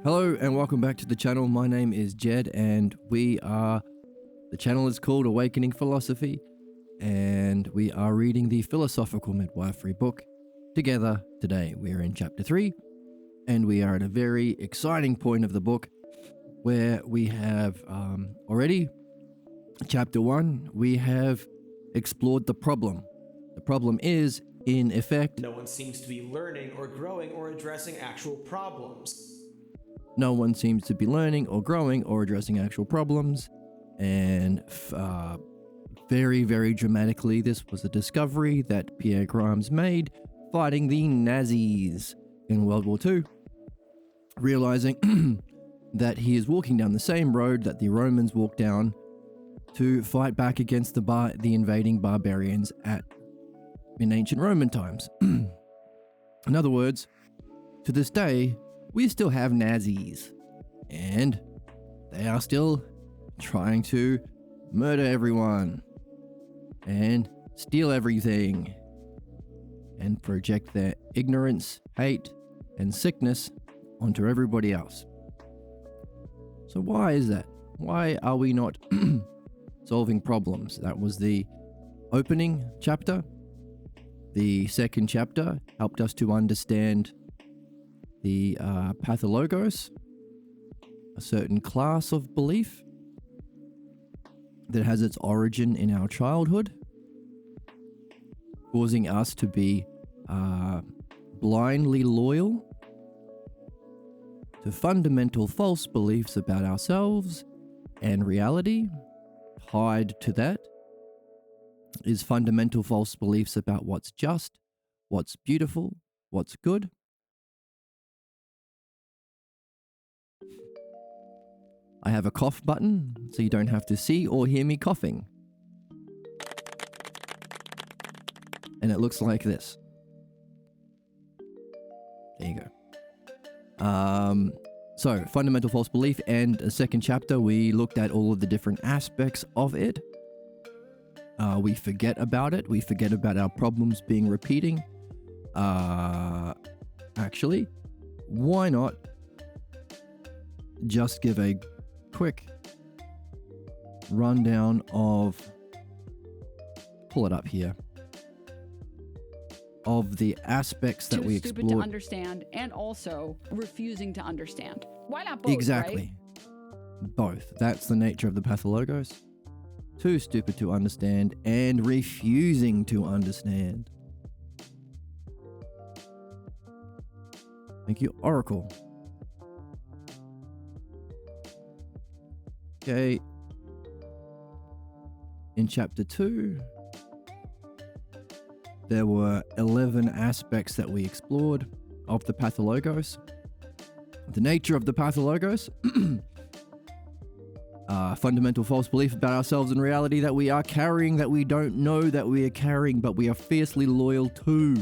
Hello and welcome back to the channel. My name is Jed and the channel is called Awakening Philosophy, and we are reading the Philosophical Midwifery book together today. We're in chapter 3 and we are at a very exciting point of the book where we have already, chapter 1, we have explored the problem. The problem is, in effect, no one seems to be learning or growing or addressing actual problems. No one seems to be learning or growing or addressing actual problems. And very, very dramatically, this was a discovery that Pierre Grimes made fighting the Nazis in World War II, realizing that he is walking down the same road that the Romans walked down to fight back against the invading barbarians in ancient Roman times. In other words, to this day, we still have Nazis, and they are still trying to murder everyone and steal everything and project their ignorance, hate, and sickness onto everybody else. So why is that? Why are we not solving problems? That was the opening chapter. The second chapter helped us to understand the pathologos, a certain class of belief that has its origin in our childhood, causing us to be blindly loyal to fundamental false beliefs about ourselves and reality. Tied to that is fundamental false beliefs about what's just, what's beautiful, what's good. I have a cough button, so you don't have to see or hear me coughing. And it looks like this. There you go. So, fundamental false belief, and a second chapter, we looked at all of the different aspects of it. We forget about it. We forget about our problems being repeating. Actually, why not just give a quick rundown of, pull it up here, of the aspects that we explored. Too stupid to understand, and also refusing to understand. Why not both? Exactly. Right? Both. That's the nature of the pathologos. Too stupid to understand and refusing to understand. Thank you, Oracle. Okay, in chapter 2, there were 11 aspects that we explored of the pathologos. The nature of the pathologos, fundamental false belief about ourselves and reality that we are carrying, that we don't know that we are carrying, but we are fiercely loyal to,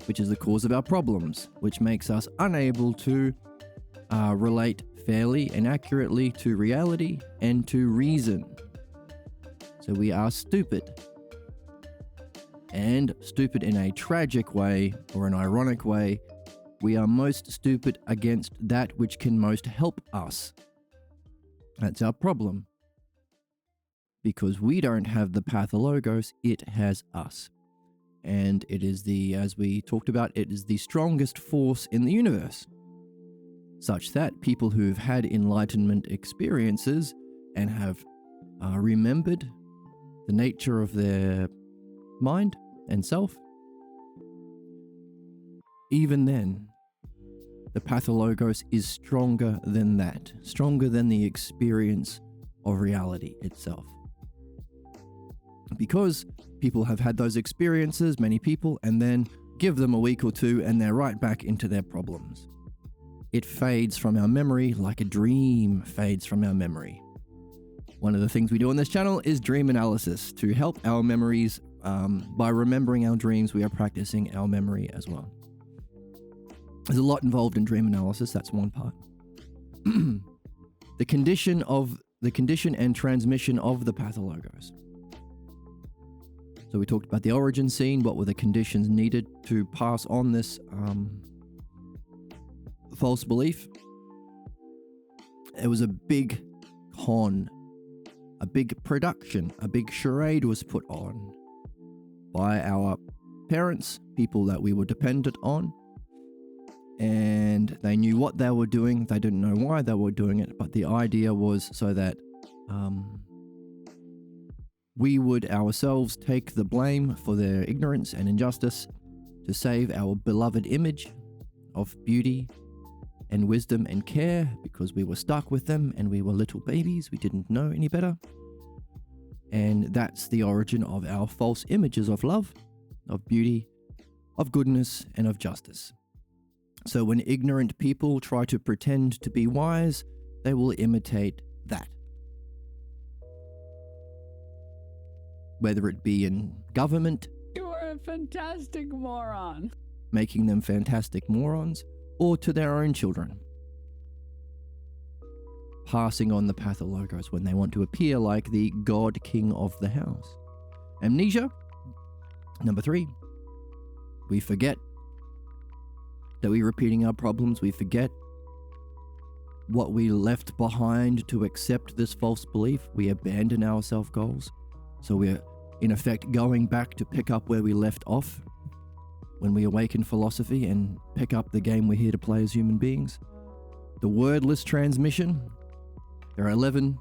which is the cause of our problems, which makes us unable to relate fairly and accurately to reality and to reason. So we are stupid. And stupid in a tragic way or an ironic way. We are most stupid against that which can most help us. That's our problem. Because we don't have the pathologos, it has us. And it is as we talked about, it is the strongest force in the universe. Such that people who've had enlightenment experiences and have remembered the nature of their mind and self, even then, the pathologos is stronger than that, stronger than the experience of reality itself. Because people have had those experiences, many people, and then give them a week or two and they're right back into their problems. It fades from our memory like a dream fades from our memory. One of the things we do on this channel is dream analysis to help our memories. By remembering our dreams, we are practicing our memory as well. There's a lot involved in dream analysis. That's one part. The condition and transmission of the pathologos. So we talked about the origin scene. What were the conditions needed to pass on this false belief, it was a big con, a big production, a big charade was put on by our parents, people that we were dependent on, and they knew what they were doing. They didn't know why they were doing it, but the idea was so that we would ourselves take the blame for their ignorance and injustice to save our beloved image of beauty and wisdom and care, because we were stuck with them and we were little babies. We didn't know any better. And that's the origin of our false images of love, of beauty, of goodness, and of justice. So when ignorant people try to pretend to be wise, they will imitate that. Whether it be in government, You are a fantastic moron. making them fantastic morons, or to their own children, passing on the pathologos when they want to appear like the God King of the house. Amnesia. Number 3, we forget that we're repeating our problems. We forget what we left behind to accept this false belief. We abandon our self-goals. So we're, in effect, going back to pick up where we left off when we awaken philosophy and pick up the game we're here to play as human beings. The wordless transmission. There are 11.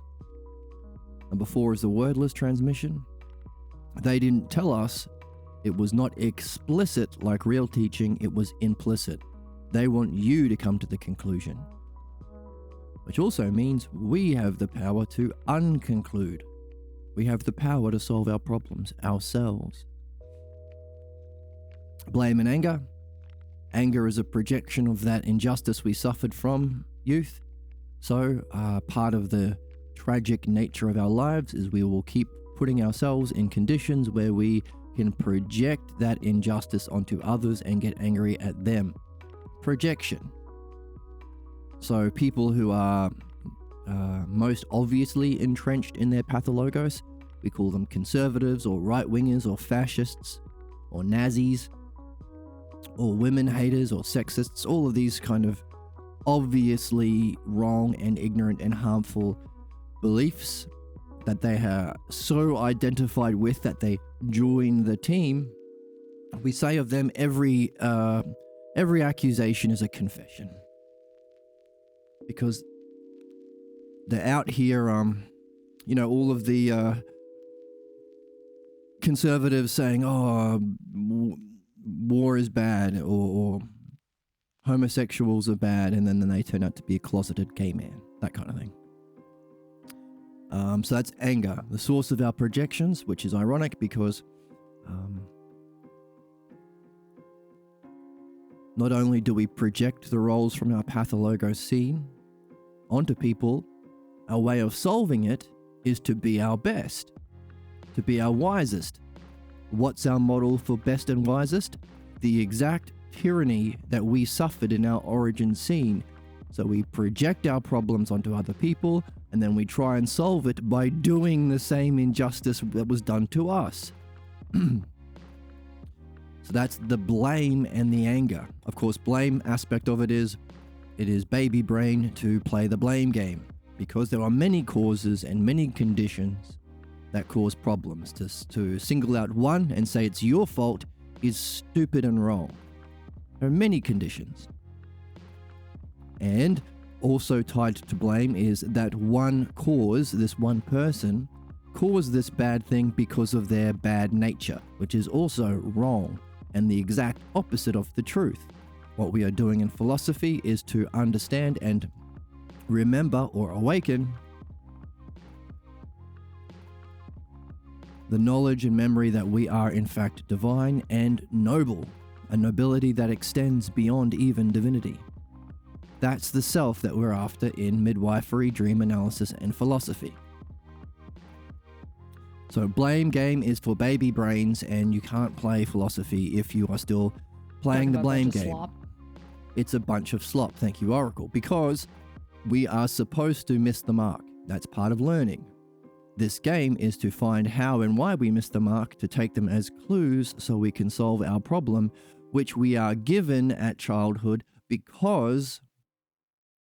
Number 4 is the wordless transmission. They didn't tell us. It was not explicit like real teaching, it was implicit. They want you to come to the conclusion. Which also means we have the power to unconclude. We have the power to solve our problems ourselves. Blame and anger. Anger is a projection of that injustice we suffered from youth. So part of the tragic nature of our lives is we will keep putting ourselves in conditions where we can project that injustice onto others and get angry at them. Projection. So people who are most obviously entrenched in their pathologos, we call them conservatives or right-wingers or fascists or Nazis or women haters or sexists, all of these kind of obviously wrong and ignorant and harmful beliefs that they are so identified with that they join the team. We say of them every accusation is a confession, because they're out here, all of the conservatives saying, war is bad, or homosexuals are bad, and then they turn out to be a closeted gay man, that kind of thing. So that's anger, the source of our projections, which is ironic because not only do we project the roles from our pathologos scene onto people, our way of solving it is to be our best, to be our wisest. What's our model for best and wisest? The exact tyranny that we suffered in our origin scene. So we project our problems onto other people, and then we try and solve it by doing the same injustice that was done to us. So that's the blame and the anger. Of course, blame aspect of it is baby brain to play the blame game, because there are many causes and many conditions that cause problems. To single out one and say it's your fault is stupid and wrong. There are many conditions. And also tied to blame is that one cause, this one person, caused this bad thing because of their bad nature, which is also wrong and the exact opposite of the truth. What we are doing in philosophy is to understand and remember or awaken the knowledge and memory that we are in fact divine and noble, a nobility that extends beyond even divinity. That's the self that we're after in midwifery, dream analysis, and philosophy. So blame game is for baby brains, and you can't play philosophy if you are still playing the blame game. Slop. It's a bunch of slop, thank you, Oracle, because we are supposed to miss the mark. That's part of learning. This game is to find how and why we miss the mark, to take them as clues so we can solve our problem, which we are given at childhood because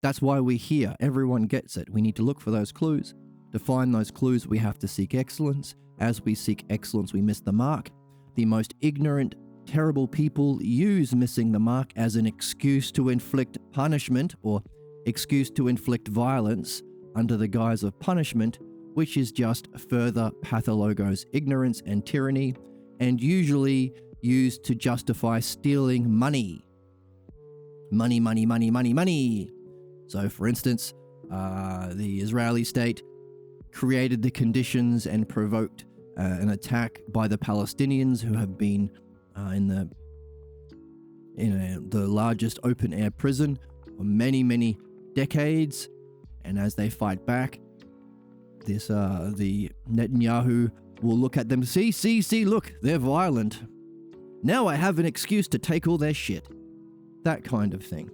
That's why we're here. Everyone gets it. We need to look for those clues. To find those clues, we have to seek excellence. As we seek excellence, we miss the mark. The most ignorant, terrible people use missing the mark as an excuse to inflict punishment or excuse to inflict violence under the guise of punishment, which is just further pathologos ignorance and tyranny, and usually used to justify stealing money. Money, money, money, money, money. So, for instance, the Israeli state created the conditions and provoked an attack by the Palestinians, who have been in the largest open-air prison for many, many decades. And as they fight back, the Netanyahu will look at them, see, look, they're violent. Now I have an excuse to take all their shit. That kind of thing.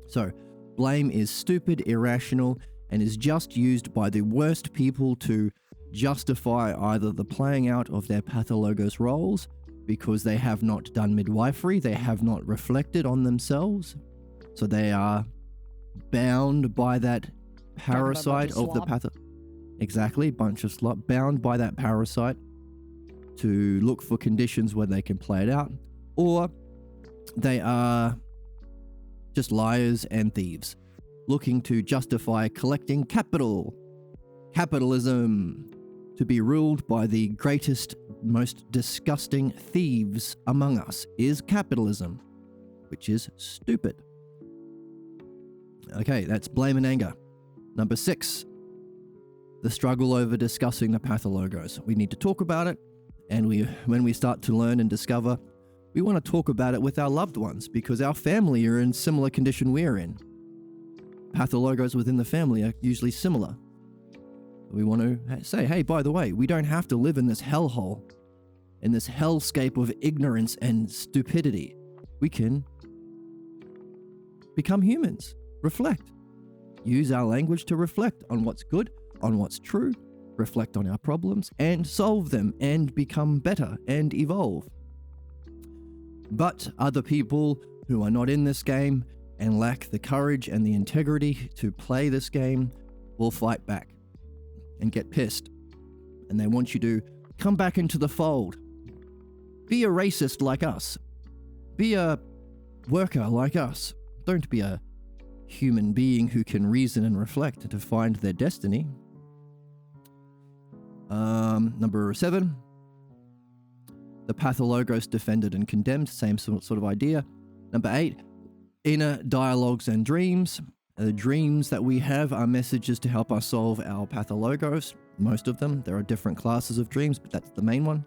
So, blame is stupid, irrational, and is just used by the worst people to justify either the playing out of their pathologos roles, because they have not done midwifery, they have not reflected on themselves, so they are bound by that parasite of the Exactly, bunch of slop, bound by that parasite to look for conditions where they can play it out, or they are just liars and thieves, looking to justify collecting capital. Capitalism, to be ruled by the greatest, most disgusting thieves among us, is capitalism, which is stupid. Okay, that's blame and anger. Number 6, the struggle over discussing the pathologos. We need to talk about it, and when we start to learn and discover, we want to talk about it with our loved ones, because our family are in similar condition we're in. Pathologos within the family are usually similar. We want to say, hey, by the way, we don't have to live in this hellhole, in this hellscape of ignorance and stupidity. We can become humans, reflect, use our language to reflect on what's good, on what's true, reflect on our problems, and solve them, and become better and evolve. But other people who are not in this game and lack the courage and the integrity to play this game will fight back and get pissed. And they want you to come back into the fold. Be a racist like us. Be a worker like us. Don't be a human being who can reason and reflect to find their destiny. Number 7. The pathologos defended and condemned, same sort of idea. Number 8, inner dialogues and dreams. The dreams that we have are messages to help us solve our pathologos. Most of them. There are different classes of dreams, but that's the main one.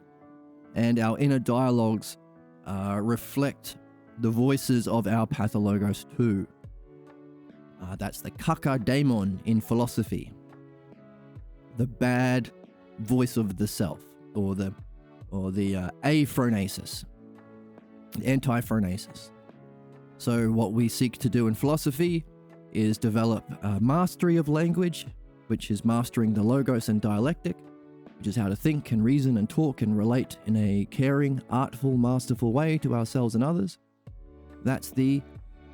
And our inner dialogues reflect the voices of our pathologos too. That's the kaka daemon in philosophy. The bad voice of the self, or the aphronesis, anti-phronesis. So what we seek to do in philosophy is develop mastery of language, which is mastering the logos and dialectic, which is how to think and reason and talk and relate in a caring, artful, masterful way to ourselves and others. That's the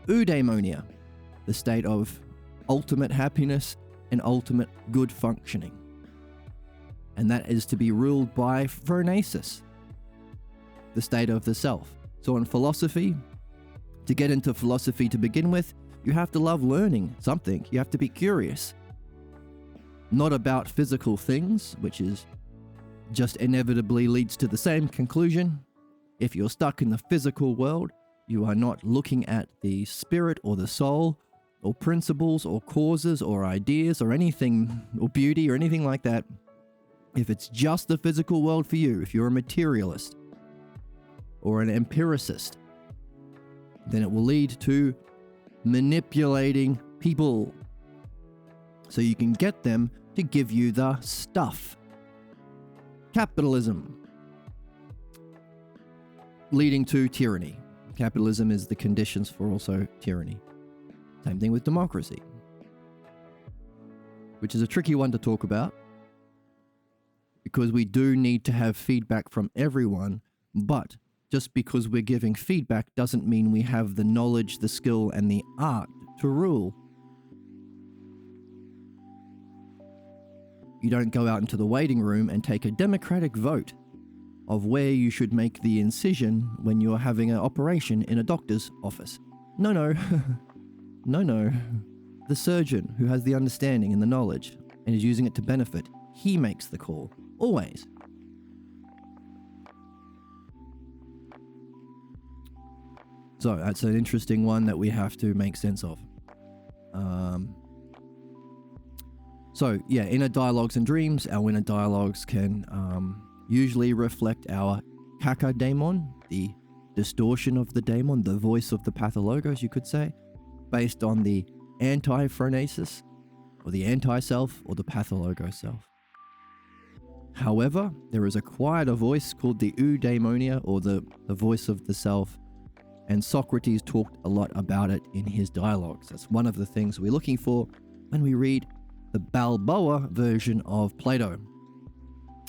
eudaimonia, the state of ultimate happiness and ultimate good functioning. And that is to be ruled by phronesis, the state of the self. So in philosophy, to get into philosophy to begin with, you have to love learning something. You have to be curious. Not about physical things, which is just inevitably leads to the same conclusion. If you're stuck in the physical world, you are not looking at the spirit or the soul or principles or causes or ideas or anything, or beauty or anything like that. If it's just the physical world for you, if you're a materialist or an empiricist, then it will lead to manipulating people so you can get them to give you the stuff. Capitalism, leading to tyranny. Capitalism is the conditions for also tyranny. Same thing with democracy, which is a tricky one to talk about, because we do need to have feedback from everyone, but just because we're giving feedback doesn't mean we have the knowledge, the skill, and the art to rule. You don't go out into the waiting room and take a democratic vote of where you should make the incision when you're having an operation in a doctor's office. No. No. The surgeon who has the understanding and the knowledge and is using it to benefit, he makes the call. Always. So that's an interesting one that we have to make sense of. So yeah, inner dialogues and dreams. Our inner dialogues can usually reflect our kaka daemon, the distortion of the daemon, the voice of the pathologos, you could say, based on the anti-phronesis, or the anti-self, or the pathologos self. However, there is a quieter voice called the eudaimonia, or the voice of the self, and Socrates talked a lot about it in his dialogues. That's one of the things we're looking for when we read the Balboa version of Plato.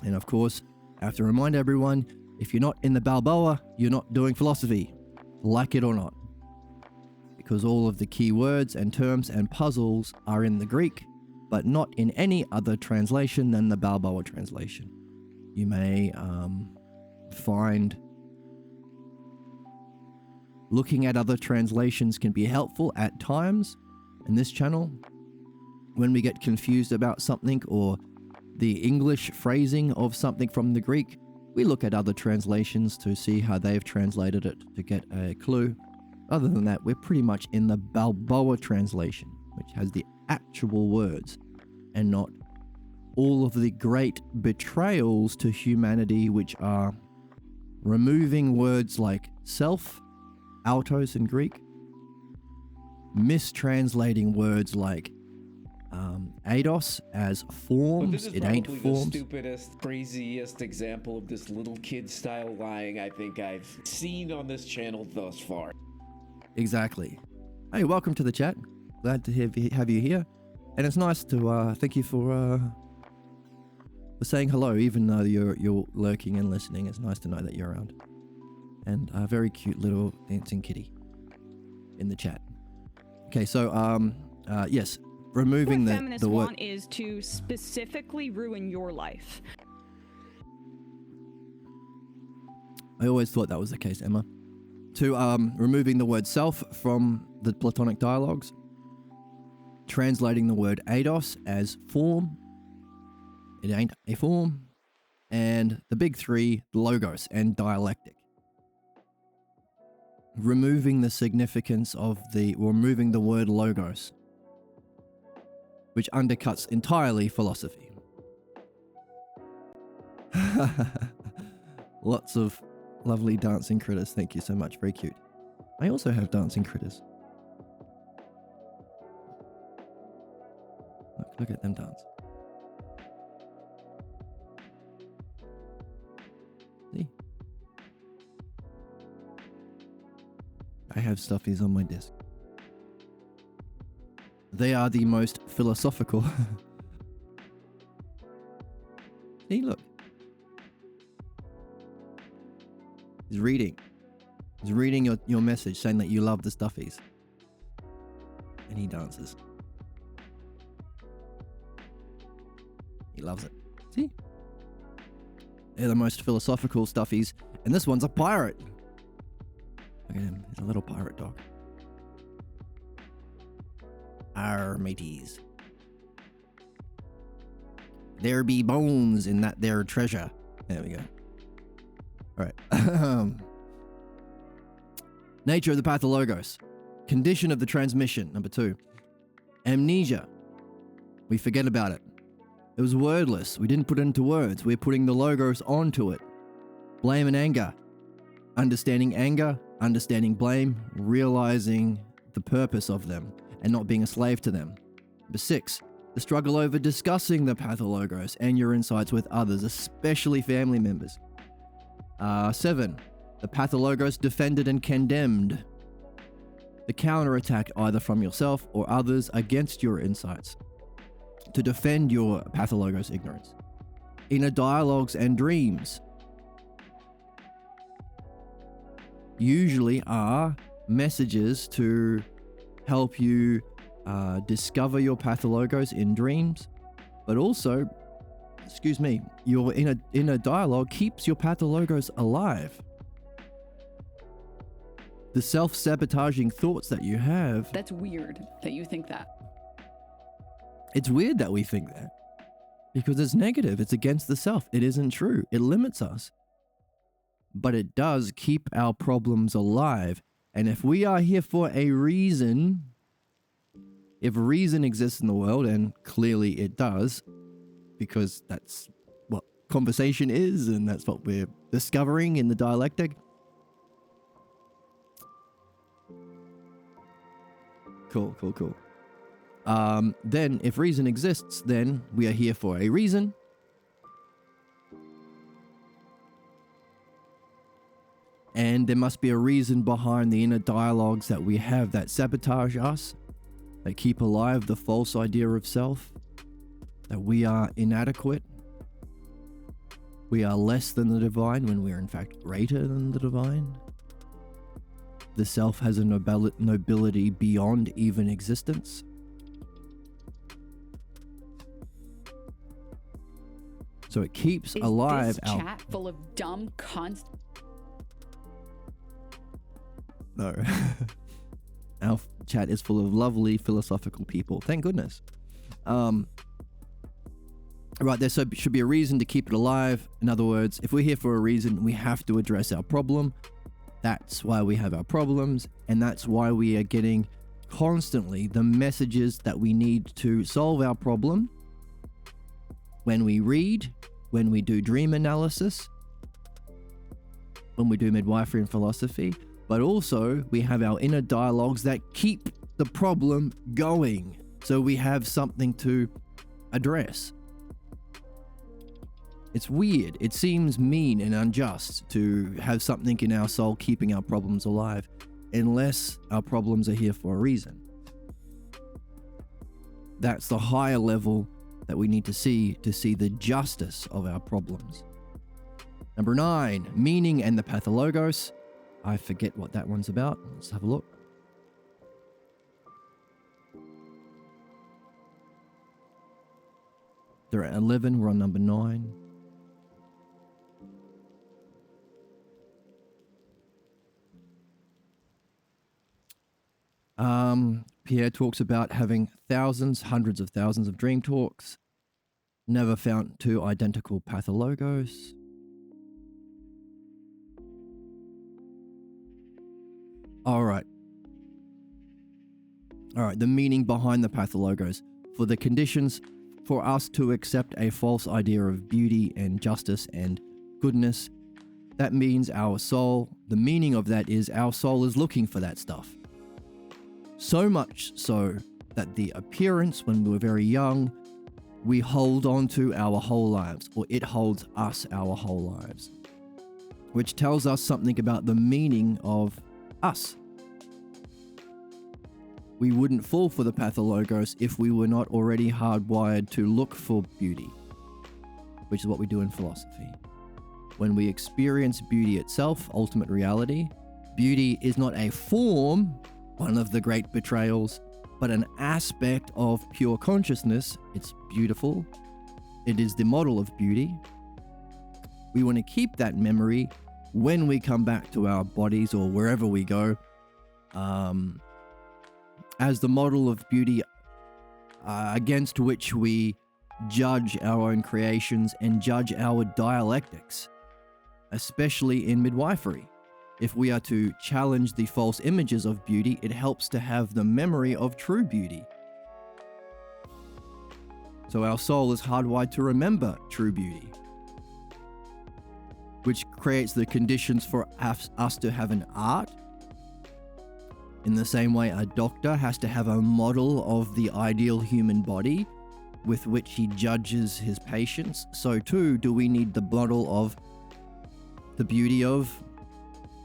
And of course, I have to remind everyone, if you're not in the Balboa, you're not doing philosophy, like it or not. Because all of the key words and terms and puzzles are in the Greek, but not in any other translation than the Balboa translation. You may find looking at other translations can be helpful at times in this channel. When we get confused about something or the English phrasing of something from the Greek, we look at other translations to see how they've translated it to get a clue. Other than that, we're pretty much in the Balboa translation, which has the actual words and not all of the great betrayals to humanity, which are removing words like self, autos in Greek, mistranslating words like eidos as forms. This is it ain't probably forms. the stupidest, craziest example of this little kid style lying I think I've seen on this channel thus far. Exactly. Hey, welcome to the chat. Glad to have you here, and it's nice to thank you for saying hello, even though you're lurking and listening. It's nice to know that you're around, and a very cute little dancing kitty in the chat. Okay, so yes. Removing what the feminists word want is to specifically ruin your life. I always thought that was the case, Emma. To removing the word self from the Platonic dialogues, translating the word eidos as form, it ain't a form, and the big three, logos and dialectic. Removing the significance of removing the word logos, which undercuts entirely philosophy. Lots of lovely dancing critters. Thank you so much. Very cute. I also have dancing critters. Look at them dance. See? I have stuffies on my disc. They are the most philosophical. See, look. He's reading. He's reading your message saying that you love the stuffies. And he dances. He loves it. See? They're the most philosophical stuffies. And this one's a pirate. Look at him. He's a little pirate dog. Arr, mateys. There be bones in that there treasure. There we go. All right. Nature of the pathologos. Condition of the transmission. Number 2. Amnesia. We forget about it. It was wordless. We didn't put it into words. We're putting the logos onto it. Blame and anger. Understanding anger, understanding blame, realizing the purpose of them, and not being a slave to them. Number 6, the struggle over discussing the pathologos and your insights with others, especially family members. 7, the pathologos defended and condemned. The counterattack either from yourself or others against your insights. To defend your pathologos ignorance. Inner dialogues and dreams. usually are messages to help you discover your pathologos in dreams, but also, your inner dialogue keeps your pathologos alive. The self-sabotaging thoughts that you have. That's weird that you think that. It's weird that we think that because it's negative. It's against the self. It isn't true. It limits us. But it does keep our problems alive. And if we are here for a reason, if reason exists in the world, and clearly it does, because that's what conversation is, and that's what we're discovering in the dialectic. Cool. Then if reason exists, then we are here for a reason. And there must be a reason behind the inner dialogues that we have that sabotage us, that keep alive the false idea of self, that we are inadequate. We are less than the divine when we are in fact greater than the divine. The self has a nobility beyond even existence. So it keeps alive our chat full of dumb No. Our chat is full of lovely philosophical people. Thank goodness. Right, there should be a reason to keep it alive. In other words, if we're here for a reason, we have to address our problem. That's why we have our problems, and that's why we are getting constantly the messages that we need to solve our problem. When we read, when we do dream analysis, when we do midwifery and philosophy, but also we have our inner dialogues that keep the problem going. So we have something to address. It's weird. It seems mean and unjust to have something in our soul keeping our problems alive, unless our problems are here for a reason. That's the higher level that we need to see the justice of our problems. Number 9, meaning and the pathologos. I forget what that one's about. Let's have a look. They're at 11. We're on number 9. Pierre talks about having hundreds of thousands of dream talks. Never found 2 identical pathologos. All right, the meaning behind the pathologos. For the conditions for us to accept a false idea of beauty and justice and goodness, that means our soul, the meaning of that is our soul is looking for that stuff. So much so that the appearance when we were very young, we hold on to our whole lives, or it holds us our whole lives, which tells us something about the meaning of us. We wouldn't fall for the pathologos if we were not already hardwired to look for beauty, which is what we do in philosophy. When we experience beauty itself, ultimate reality, beauty is not a form, one of the great betrayals, but an aspect of pure consciousness. It's beautiful. It is the model of beauty. We want to keep that memory when we come back to our bodies or wherever we go, as the model of beauty against which we judge our own creations and judge our dialectics, especially in midwifery. If we are to challenge the false images of beauty, it helps to have the memory of true beauty. So our soul is hardwired to remember true beauty, which creates the conditions for us to have an art. In the same way a doctor has to have a model of the ideal human body with which he judges his patients, so too do we need the model of the beauty of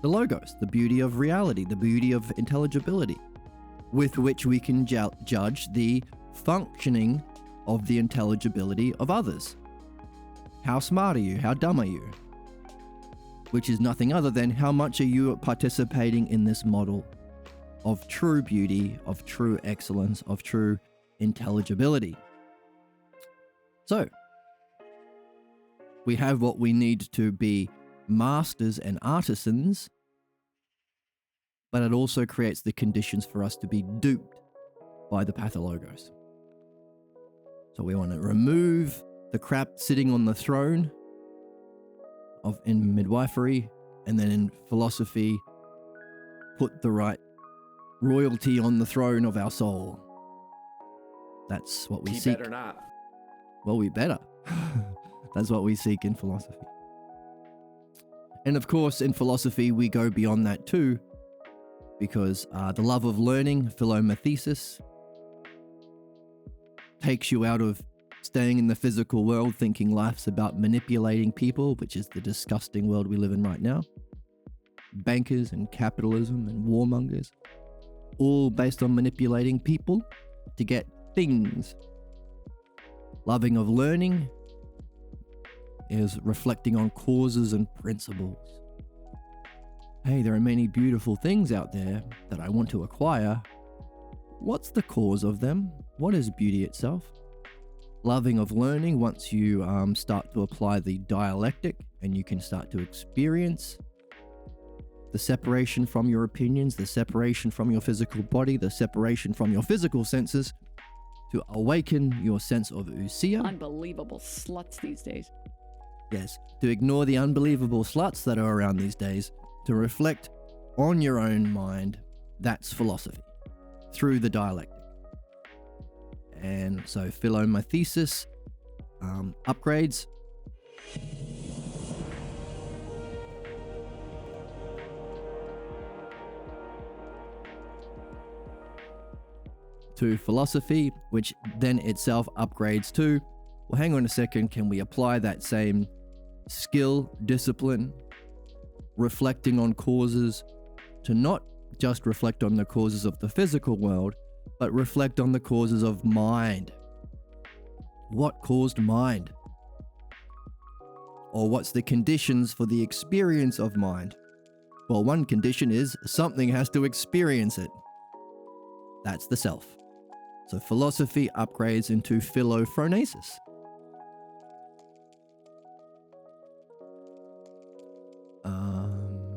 the logos, the beauty of reality, the beauty of intelligibility, with which we can judge the functioning of the intelligibility of others. How smart are you? How dumb are you? which is nothing other than how much are you participating in this model of true beauty, of true excellence, of true intelligibility. So, we have what we need to be masters and artisans, but it also creates the conditions for us to be duped by the pathologos. So we want to remove the crap sitting on the throne in midwifery, and then in philosophy, put the right royalty on the throne of our soul. That's what we seek. He better not. Well, we better. That's what we seek in philosophy. And of course, in philosophy, we go beyond that too, because the love of learning, philomathesis, takes you out of staying in the physical world thinking life's about manipulating people, which is the disgusting world we live in right now. Bankers and capitalism and warmongers, all based on manipulating people to get things. Loving of learning is reflecting on causes and principles. Hey, there are many beautiful things out there that I want to acquire. What's the cause of them? What is beauty itself? Loving of learning, once you start to apply the dialectic and you can start to experience the separation from your opinions, the separation from your physical body, the separation from your physical senses, to awaken your sense of ousia. Unbelievable sluts these days. Yes, to ignore the unbelievable sluts that are around these days, to reflect on your own mind. That's philosophy, through the dialectic. And so philomathesis upgrades. To philosophy, which then itself upgrades to, well, hang on a second, can we apply that same skill, discipline, reflecting on causes, to not just reflect on the causes of the physical world, but reflect on the causes of mind. What caused mind? Or what's the conditions for the experience of mind? Well, one condition is something has to experience it. That's the self. So philosophy upgrades into philophronesis.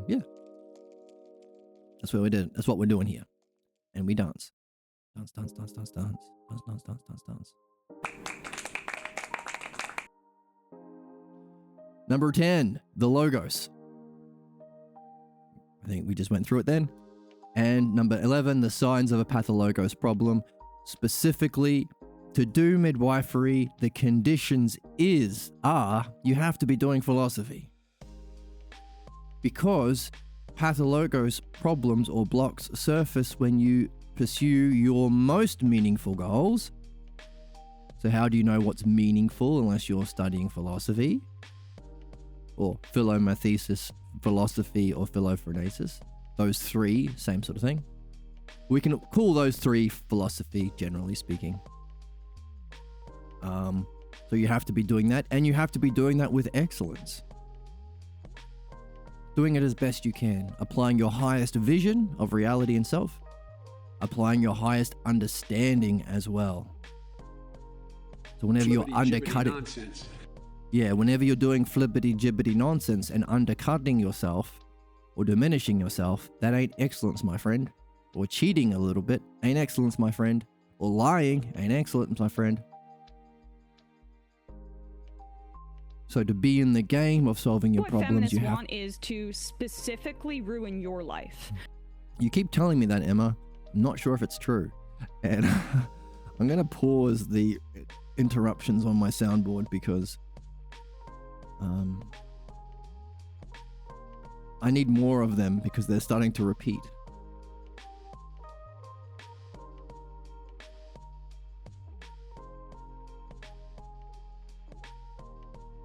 Yeah. That's what we did. That's what we're doing here. And we dance. Dance, dance, dance, dance, dance. Dance, dance, dance, dance, dance. Number 10, the logos. I think we just went through it then. And number 11, the signs of a pathologos problem. Specifically, to do midwifery, the conditions are you have to be doing philosophy. Because pathologos problems or blocks surface when you pursue your most meaningful goals. So how do you know what's meaningful unless you're studying philosophy? Or philomathesis, philosophy, or philophronesis. Those three, same sort of thing. We can call those three philosophy, generally speaking. So you have to be doing that, and you have to be doing that with excellence. Doing it as best you can, applying your highest vision of reality and self, applying your highest understanding as well. So whenever you're undercutting, nonsense. Yeah, whenever you're doing flippity-jibbity nonsense and undercutting yourself or diminishing yourself, that ain't excellence, my friend. Or cheating a little bit ain't excellence, my friend. Or lying ain't excellence, my friend. So to be in the game of solving your problems, you have... What feminists want is to specifically ruin your life. You keep telling me that, Emma. I'm not sure if it's true. And I'm going to pause the interruptions on my soundboard because I need more of them because they're starting to repeat.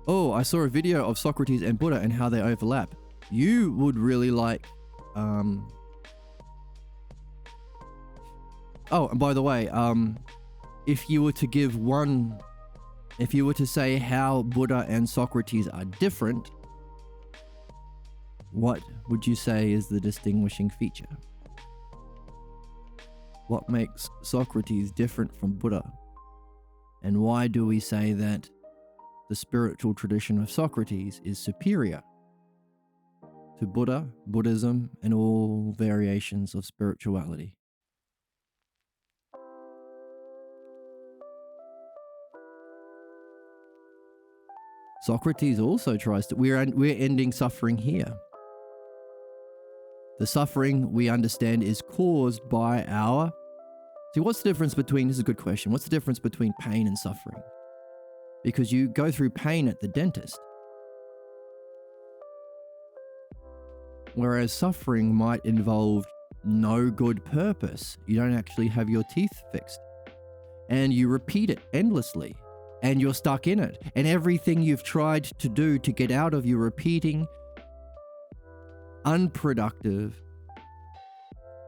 Oh, I saw a video of Socrates and Buddha and how they overlap. You would really like... Oh, and by the way, if you were to give one... If you were to say how Buddha and Socrates are different, What would you say is the distinguishing feature? What makes Socrates different from Buddha? And why do we say that the spiritual tradition of Socrates is superior to Buddha, Buddhism, and all variations of spirituality? Socrates also tries to, we're ending suffering here. The suffering we understand is caused by our, see, what's the difference between, this is a good question, what's the difference between pain and suffering? Because you go through pain at the dentist, whereas suffering might involve no good purpose. You don't actually have your teeth fixed, and you repeat it endlessly, and you're stuck in it, and everything you've tried to do to get out of your repeating unproductive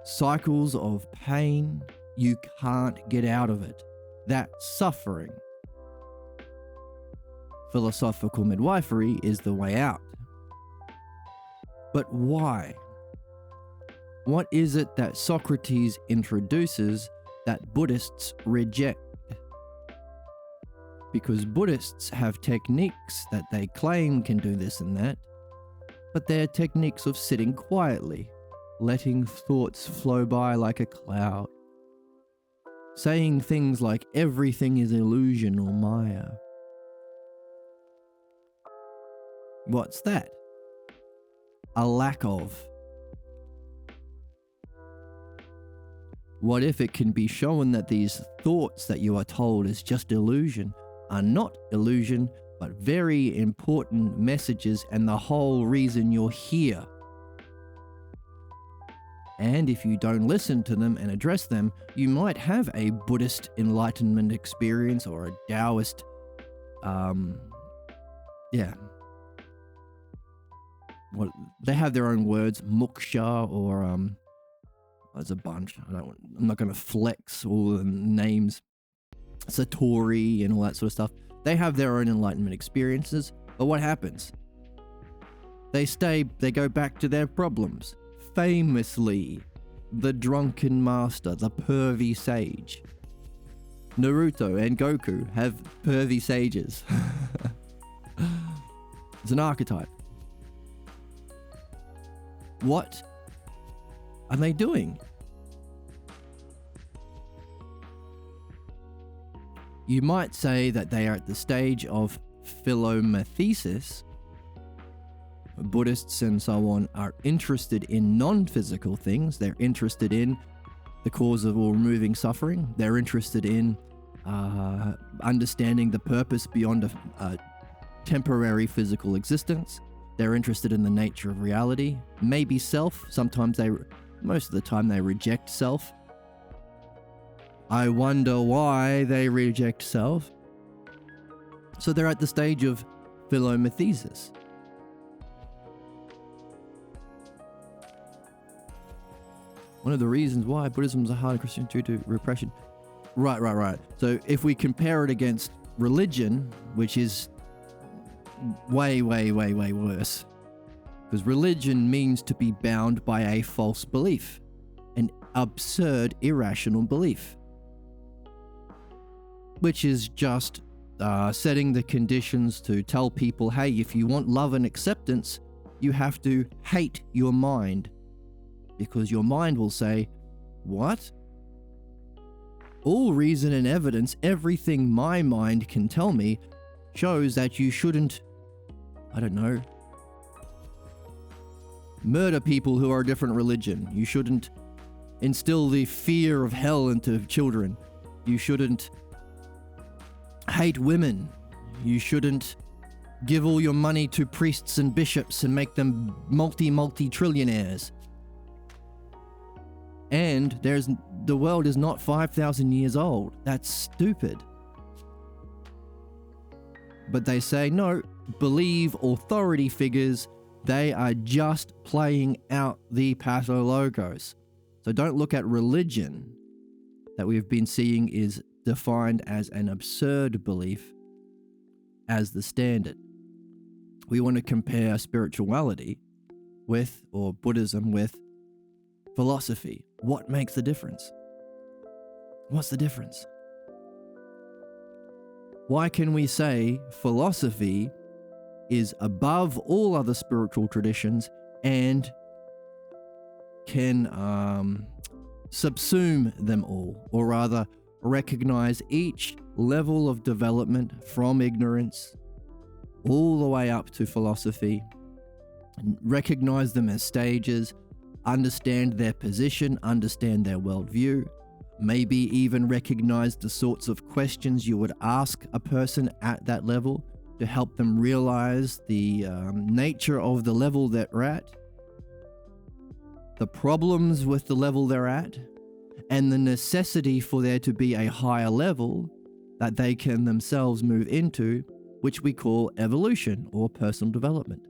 cycles of pain, you can't get out of it. That's suffering. Philosophical midwifery is the way out. But why? What is it that Socrates introduces that Buddhists reject? Because Buddhists have techniques that they claim can do this and that, but they're techniques of sitting quietly, letting thoughts flow by like a cloud, saying things like everything is illusion or Maya. What's that? A lack of. What if it can be shown that these thoughts that you are told is just illusion are not illusion, but very important messages and the whole reason you're here? And if you don't listen to them and address them, you might have a Buddhist enlightenment experience or a Taoist, what they have their own words, moksha, or there's a bunch. I'm not going to flex all the names, satori and all that sort of stuff. They have their own enlightenment experiences, but what happens? They go back to their problems. Famously, the drunken master, the pervy sage. Naruto and Goku have pervy sages. It's an archetype. What are they doing? You might say that they are at the stage of philomathesis. Buddhists and so on are interested in non-physical things. They're interested in the cause of or removing suffering. They're interested in understanding the purpose beyond a temporary physical existence. They're interested in the nature of reality, maybe self. Most of the time they reject self. I wonder why they reject self. So they're at the stage of philomathesis. One of the reasons why Buddhism is a hard Christian due to repression. Right. So if we compare it against religion, which is way worse, because religion means to be bound by a false belief, an absurd, irrational belief, which is just setting the conditions to tell people, hey, if you want love and acceptance, you have to hate your mind, because your mind will say, what? All reason and evidence, everything my mind can tell me, shows that you shouldn't, murder people who are a different religion. You shouldn't instill the fear of hell into children. You shouldn't hate women. You shouldn't give all your money to priests and bishops and make them multi-trillionaires. And the world is not 5,000 years old. That's stupid. But they say, no, believe authority figures. They are just playing out the pathologos. So don't look at religion that we've been seeing is defined as an absurd belief as the standard. We want to compare spirituality with, or Buddhism with, philosophy? What makes the difference? What's the difference? Why can we say philosophy is above all other spiritual traditions and can subsume them all, or rather recognize each level of development from ignorance all the way up to philosophy, and recognize them as stages, understand their position, understand their worldview, maybe even recognize the sorts of questions you would ask a person at that level to help them realize the nature of the level that they're at, the problems with the level they're at, and the necessity for there to be a higher level that they can themselves move into, which we call evolution or personal development.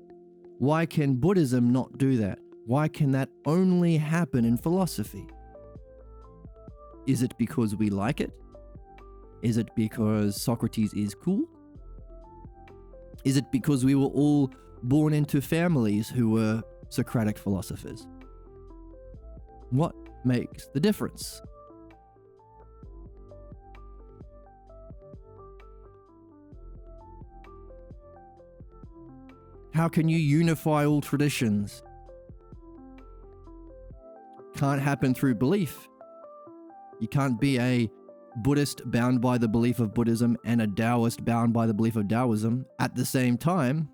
Why can Buddhism not do that? Why can that only happen in philosophy? Is it because we like it? Is it because Socrates is cool? Is it because we were all born into families who were Socratic philosophers? What makes the difference? How can you unify all traditions? Can't happen through belief. You can't be a Buddhist bound by the belief of Buddhism and a Taoist bound by the belief of Taoism at the same time.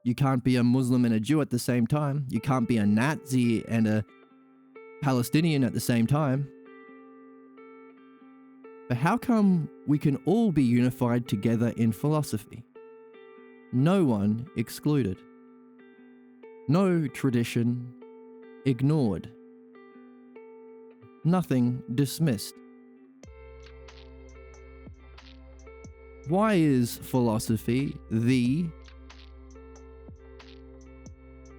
You can't be a Muslim and a Jew at the same time. You can't be a Nazi and a Palestinian at the same time. But how come we can all be unified together in philosophy? No one excluded. No tradition ignored. Nothing dismissed. Why is philosophy the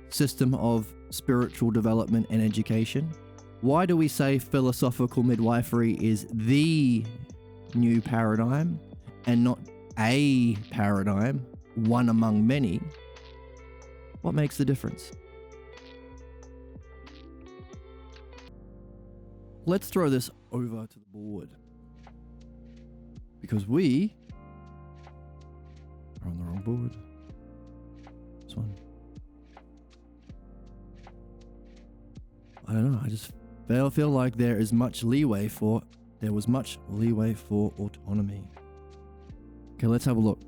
system of spiritual development and education? Why do we say philosophical midwifery is the new paradigm and not a paradigm, one among many? What makes the difference? Let's throw this over to the board, because we are on the wrong board. This one. I don't know. I just feel like there was much leeway for autonomy. Okay, let's have a look.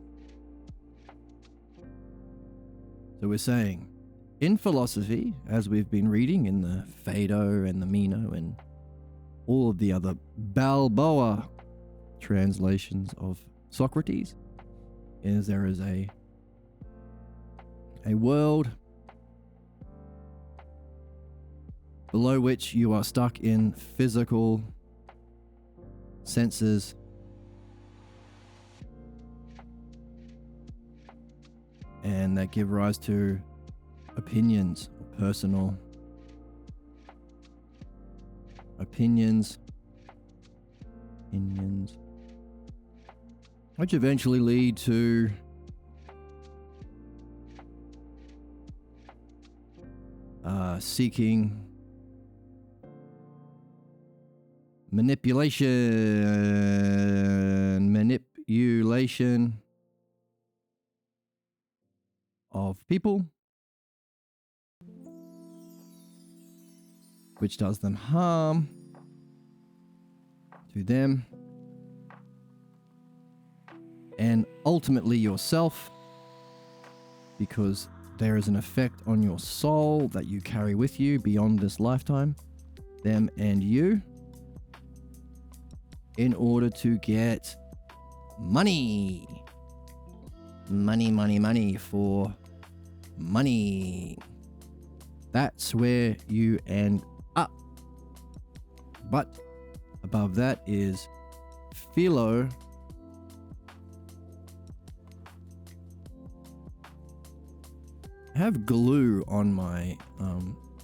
So we're saying, in philosophy, as we've been reading in the Phaedo and the Meno and all of the other Balboa translations of Socrates, is there is a world below which you are stuck in physical senses, and that give rise to opinions, personal opinions, which eventually lead to seeking manipulation of people, which does them harm to them and ultimately yourself, because there is an effect on your soul that you carry with you beyond this lifetime, them and you, in order to get money for money. That's where you end up. But above that is philo. I have glue on my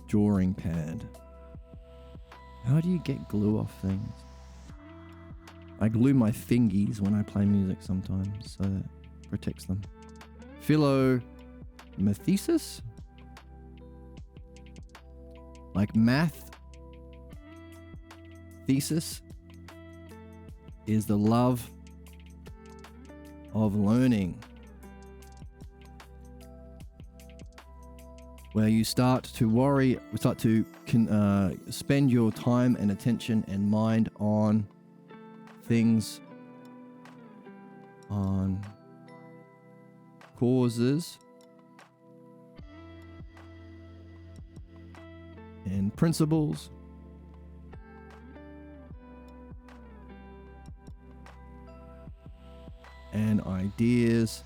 drawing pad. How do you get glue off things? I glue my fingies when I play music sometimes, so that protects them. Philo Mathesis? Like math thesis is the love of learning, where you start to spend your time and attention and mind on things, on causes and principles and ideas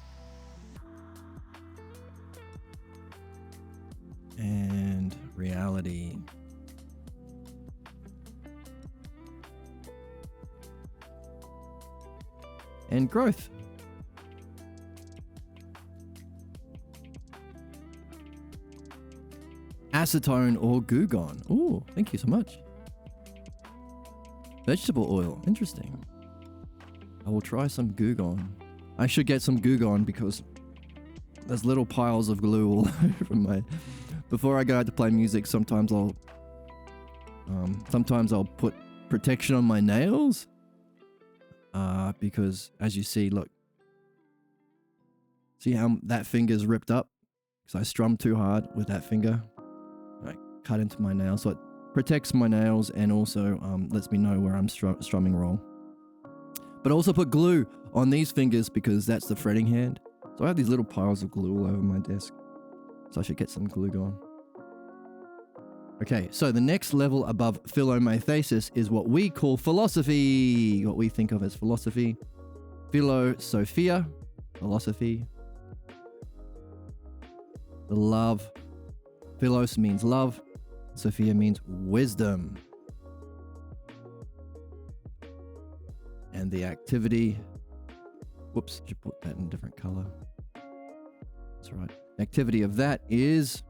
and reality. And growth. Acetone or glugon. Oh, thank you so much. Vegetable oil. Interesting. I will try some glugon. I should get some glugon because there's little piles of glue all over my... Before I go out to play music, sometimes I'll put protection on my nails. Because as you see, look. See how that finger's ripped up? Because I strummed too hard with that finger. I cut into my nail, so it protects my nails and also lets me know where I'm strumming wrong. But I also put glue on these fingers because that's the fretting hand. So I have these little piles of glue all over my desk. So I should get some glue going. Okay, so the next level above philomathesis is what we call philosophy. What we think of as philosophy. Philosophia, philosophy. The love. Philos means love. Sophia means wisdom. And the activity. Whoops, should put that in a different color. That's right. The activity of that is...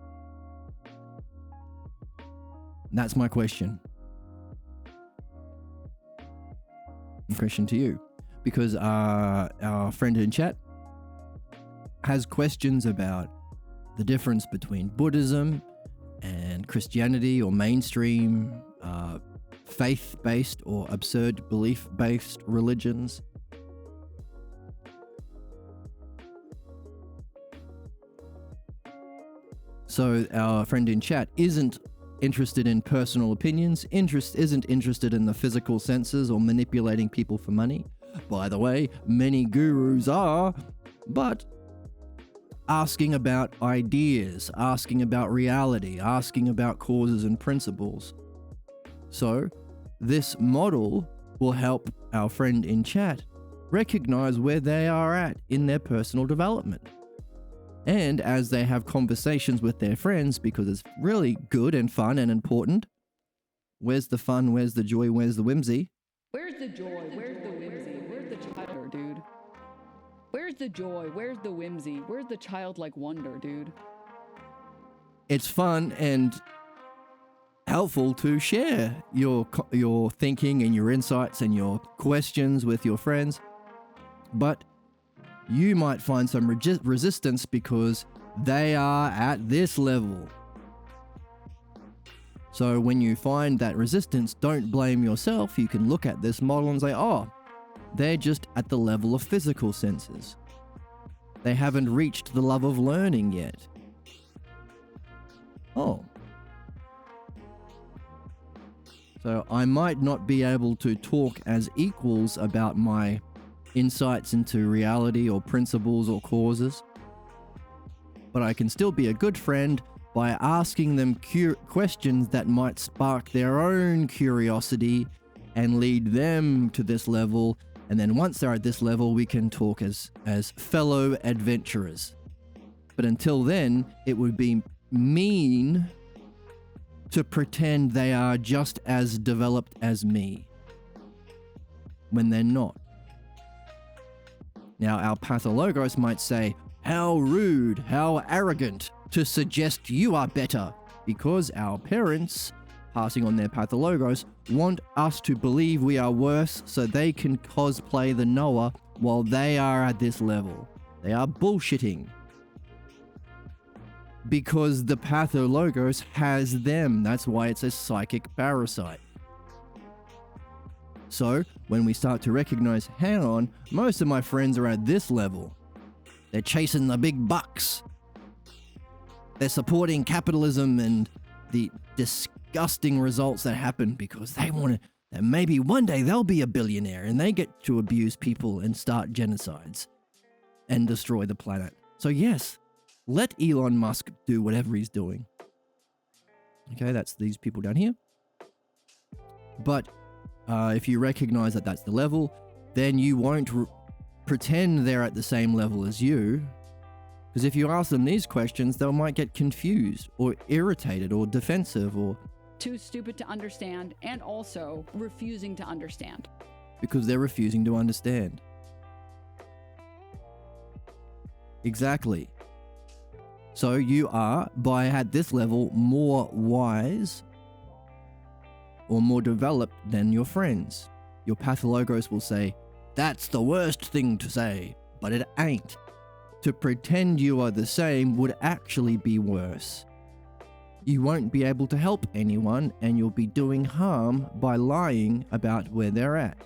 That's my question. Question to you. Because our friend in chat has questions about the difference between Buddhism and Christianity or mainstream faith-based or absurd belief-based religions. So our friend in chat isn't interested in personal opinions, isn't interested in the physical senses or manipulating people for money. By the way, many gurus are, but asking about ideas, asking about reality, asking about causes and principles. So this model will help our friend in chat recognize where they are at in their personal development. And as they have conversations with their friends, because it's really good and fun and important. Where's the fun? Where's the joy? Where's the whimsy? Where's the joy? Where's the whimsy? Where's the child, dude? Where's the joy? Where's the whimsy? Where's the childlike wonder, dude? It's fun and helpful to share your thinking and your insights and your questions with your friends. But you might find some resistance because they are at this level. So when you find that resistance, don't blame yourself. You can look at this model and say, oh, they're just at the level of physical senses. They haven't reached the love of learning yet. Oh. So I might not be able to talk as equals about my insights into reality or principles or causes, but I can still be a good friend by asking them questions that might spark their own curiosity and lead them to this level. And then once they're at this level, we can talk as fellow adventurers. But until then, it would be mean to pretend they are just as developed as me when they're not. Now, our pathologos might say, how rude, how arrogant to suggest you are better, because our parents, passing on their pathologos, want us to believe we are worse so they can cosplay the knower while they are at this level. They are bullshitting. because the pathologos has them. That's why it's a psychic parasite. So when we start to recognize, hang on, most of my friends are at this level. They're chasing the big bucks. They're supporting capitalism and the disgusting results that happen because they want to, that maybe one day they'll be a billionaire and they get to abuse people and start genocides and destroy the planet. So yes, let Elon Musk do whatever he's doing. Okay, that's these people down here. But if you recognize that that's the level, then you won't pretend they're at the same level as you. Because if you ask them these questions, they might get confused or irritated or defensive or... Too stupid to understand and also refusing to understand. Because they're refusing to understand. Exactly. So you are, by at this level, more wise or more developed than your friends. Your pathologos will say, that's the worst thing to say, but it ain't. To pretend you are the same would actually be worse. You won't be able to help anyone and you'll be doing harm by lying about where they're at.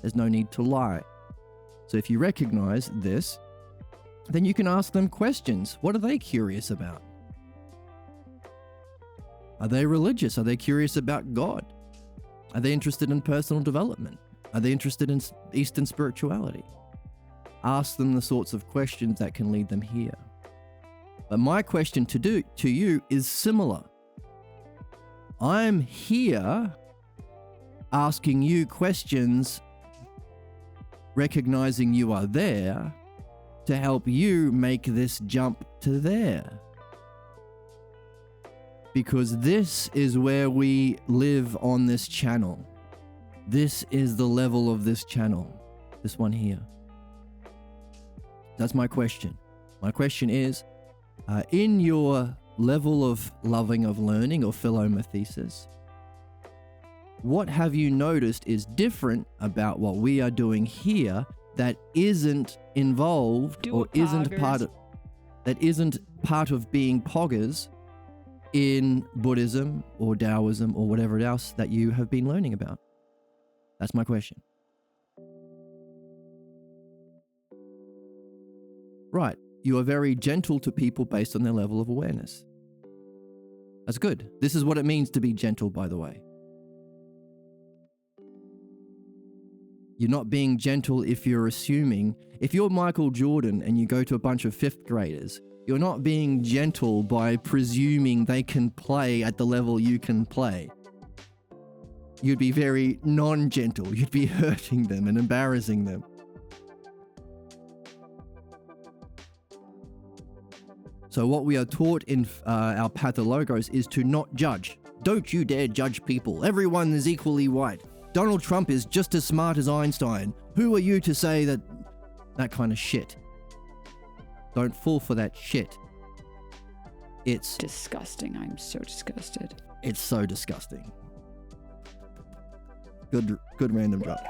There's no need to lie. So if you recognize this, then you can ask them questions. What are they curious about? Are they religious? Are they curious about God? Are they interested in personal development? Are they interested in Eastern spirituality? Ask them the sorts of questions that can lead them here. But my question to you is similar. I'm here asking you questions, recognizing you are there, to help you make this jump to there. Because this is where we live on this channel. This is the level of this channel. This one here. That's my question. My question is, in your level of loving of learning or philomathesis, what have you noticed is different about what we are doing here that isn't involved or isn't part of being poggers in Buddhism or Taoism or whatever else that you have been learning about? That's my question. Right. You are very gentle to people based on their level of awareness. That's good. This is what it means to be gentle, by the way. You're not being gentle if you're assuming. If you're Michael Jordan and you go to a bunch of fifth graders, you're not being gentle by presuming they can play at the level you can play. You'd be very non-gentle. You'd be hurting them and embarrassing them. So what we are taught in our pathologos is to not judge. Don't you dare judge people. Everyone is equally white. Donald Trump is just as smart as Einstein. Who are you to say that kind of shit? Don't fall for that shit. It's disgusting. I'm so disgusted. It's so disgusting. Good random drop.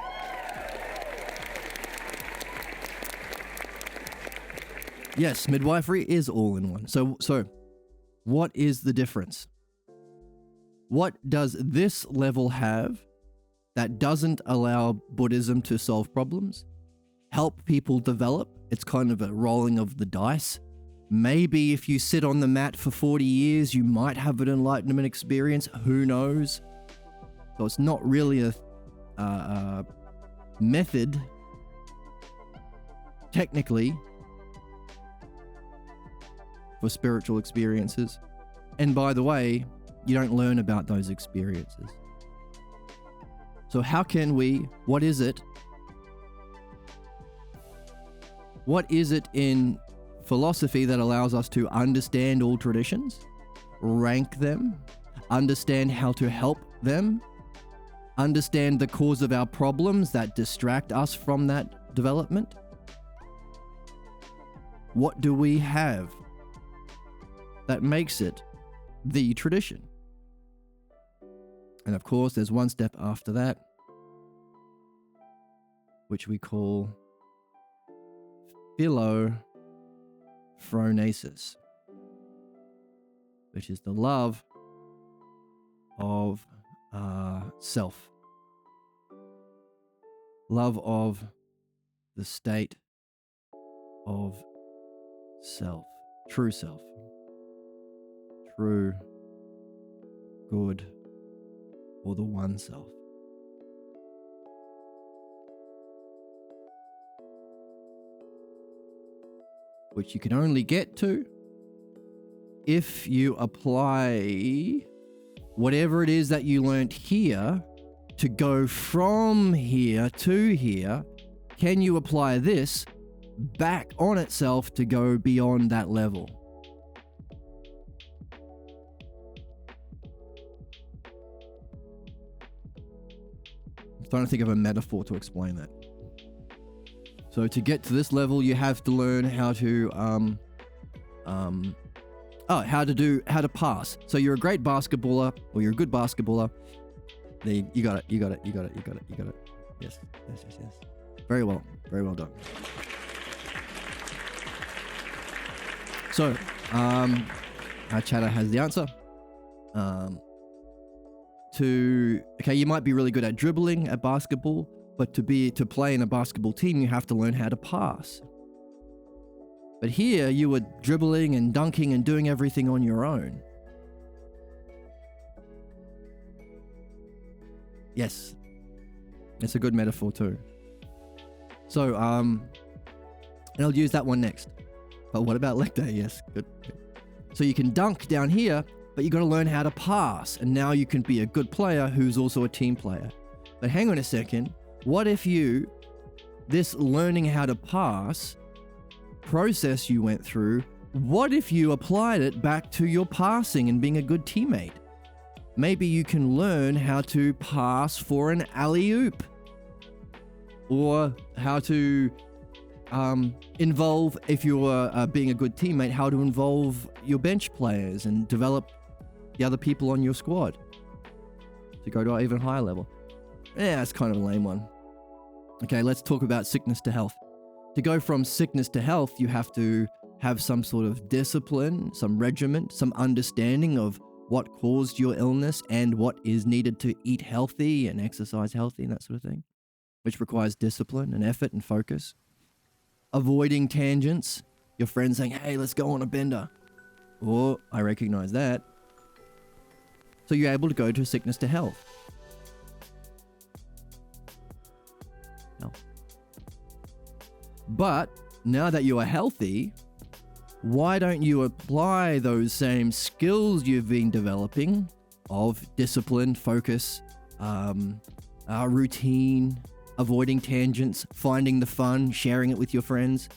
Yes, midwifery is all in one. So what is the difference? What does this level have that doesn't allow Buddhism to solve problems? Help people develop? It's kind of a rolling of the dice. Maybe if you sit on the mat for 40 years, you might have an enlightenment experience. Who knows? So it's not really a method, technically, for spiritual experiences. And by the way, you don't learn about those experiences. So how can we, what is it in philosophy that allows us to understand all traditions, rank them, understand how to help them, understand the cause of our problems that distract us from that development? What do we have that makes it the tradition? And of course, there's one step after that, which we call philophronesis. which is the love of self. Love of the state of self. True self. True, good, or the one self. Which you can only get to if you apply whatever it is that you learnt here to go from here to here. Can you apply this back on itself to go beyond that level? I'm trying to think of a metaphor to explain that. So to get to this level, you have to learn how to how to pass. So you're a great basketballer, or you're a good basketballer. You got it. Yes. Very well done. So, our chatter has the answer. You might be really good at dribbling at basketball, but to play in a basketball team, you have to learn how to pass. But here, you were dribbling and dunking and doing everything on your own. Yes, it's a good metaphor too. So, and I'll use that one next. But what about leg day? Yes, good. So you can dunk down here, but you got to learn how to pass. And now you can be a good player who's also a team player. But hang on a second. What if this learning how to pass process you went through, what if you applied it back to your passing and being a good teammate? Maybe you can learn how to pass for an alley-oop, or how to involve, if you're being a good teammate, how to involve your bench players and develop the other people on your squad to go to an even higher level. Yeah, that's kind of a lame one. Okay, let's talk about sickness to health. To go from sickness to health, you have to have some sort of discipline, some regiment, some understanding of what caused your illness and what is needed to eat healthy and exercise healthy and that sort of thing, which requires discipline and effort and focus. Avoiding tangents. Your friend saying, hey, let's go on a bender. Oh, I recognize that. So you're able to go to sickness to health. But now that you are healthy, why don't you apply those same skills you've been developing of discipline, focus, routine, avoiding tangents, finding the fun, sharing it with your friends,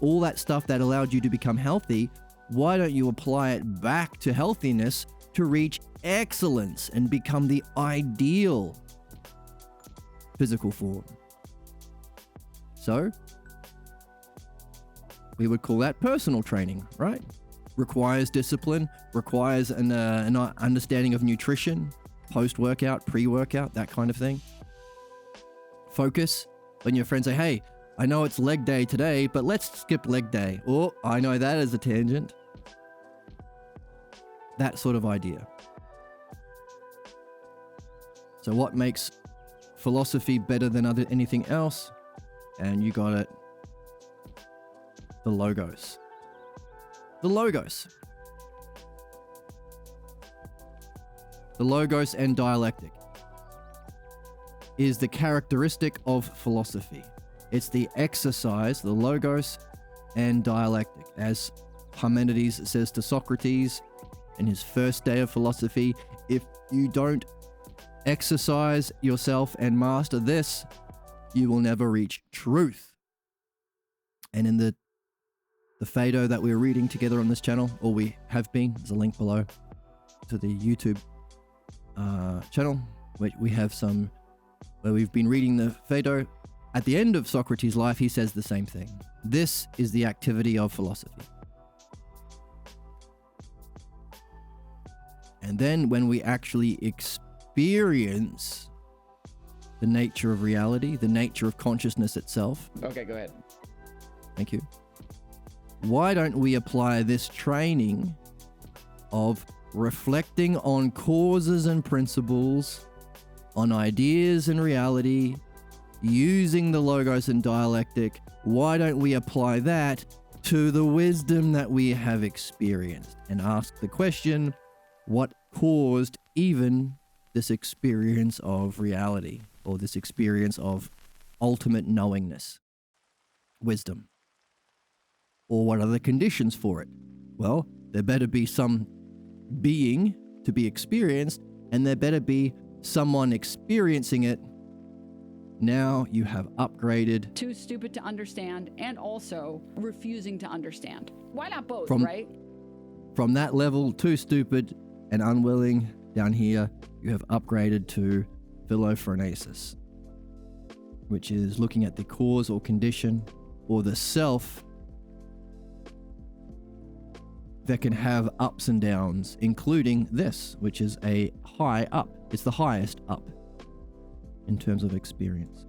all that stuff that allowed you to become healthy, why don't you apply it back to healthiness to reach excellence and become the ideal physical form? So, we would call that personal training, right? Requires discipline, requires an understanding of nutrition, post-workout, pre-workout, that kind of thing. Focus. When your friends say, hey, I know it's leg day today, but let's skip leg day. Oh, I know that is a tangent. That sort of idea. So what makes philosophy better than anything else? And you got it. The logos. The logos. The logos and dialectic is the characteristic of philosophy. It's the exercise, the logos and dialectic. As Parmenides says to Socrates in his first day of philosophy, if you don't exercise yourself and master this, you will never reach truth. And in the Phaedo that we're reading together on this channel, or we have been, there's a link below to the YouTube channel, which we have where we've been reading the Phaedo. At the end of Socrates' life, he says the same thing. This is the activity of philosophy. And then when we actually experience the nature of reality, the nature of consciousness itself. Okay, go ahead. Thank you. Why don't we apply this training of reflecting on causes and principles, on ideas and reality, using the logos and dialectic. Why don't we apply that to the wisdom that we have experienced and ask the question, what caused even this experience of reality, or this experience of ultimate knowingness, wisdom? Or what are the conditions for it? Well, there better be some being to be experienced, and there better be someone experiencing it. Now you have upgraded. Too stupid to understand, and also refusing to understand. Why not both, From- right? From that level, too stupid and unwilling, down here, you have upgraded to philophronesis, which is looking at the cause or condition or the self that can have ups and downs, including this, which is a high up. It's the highest up in terms of experience.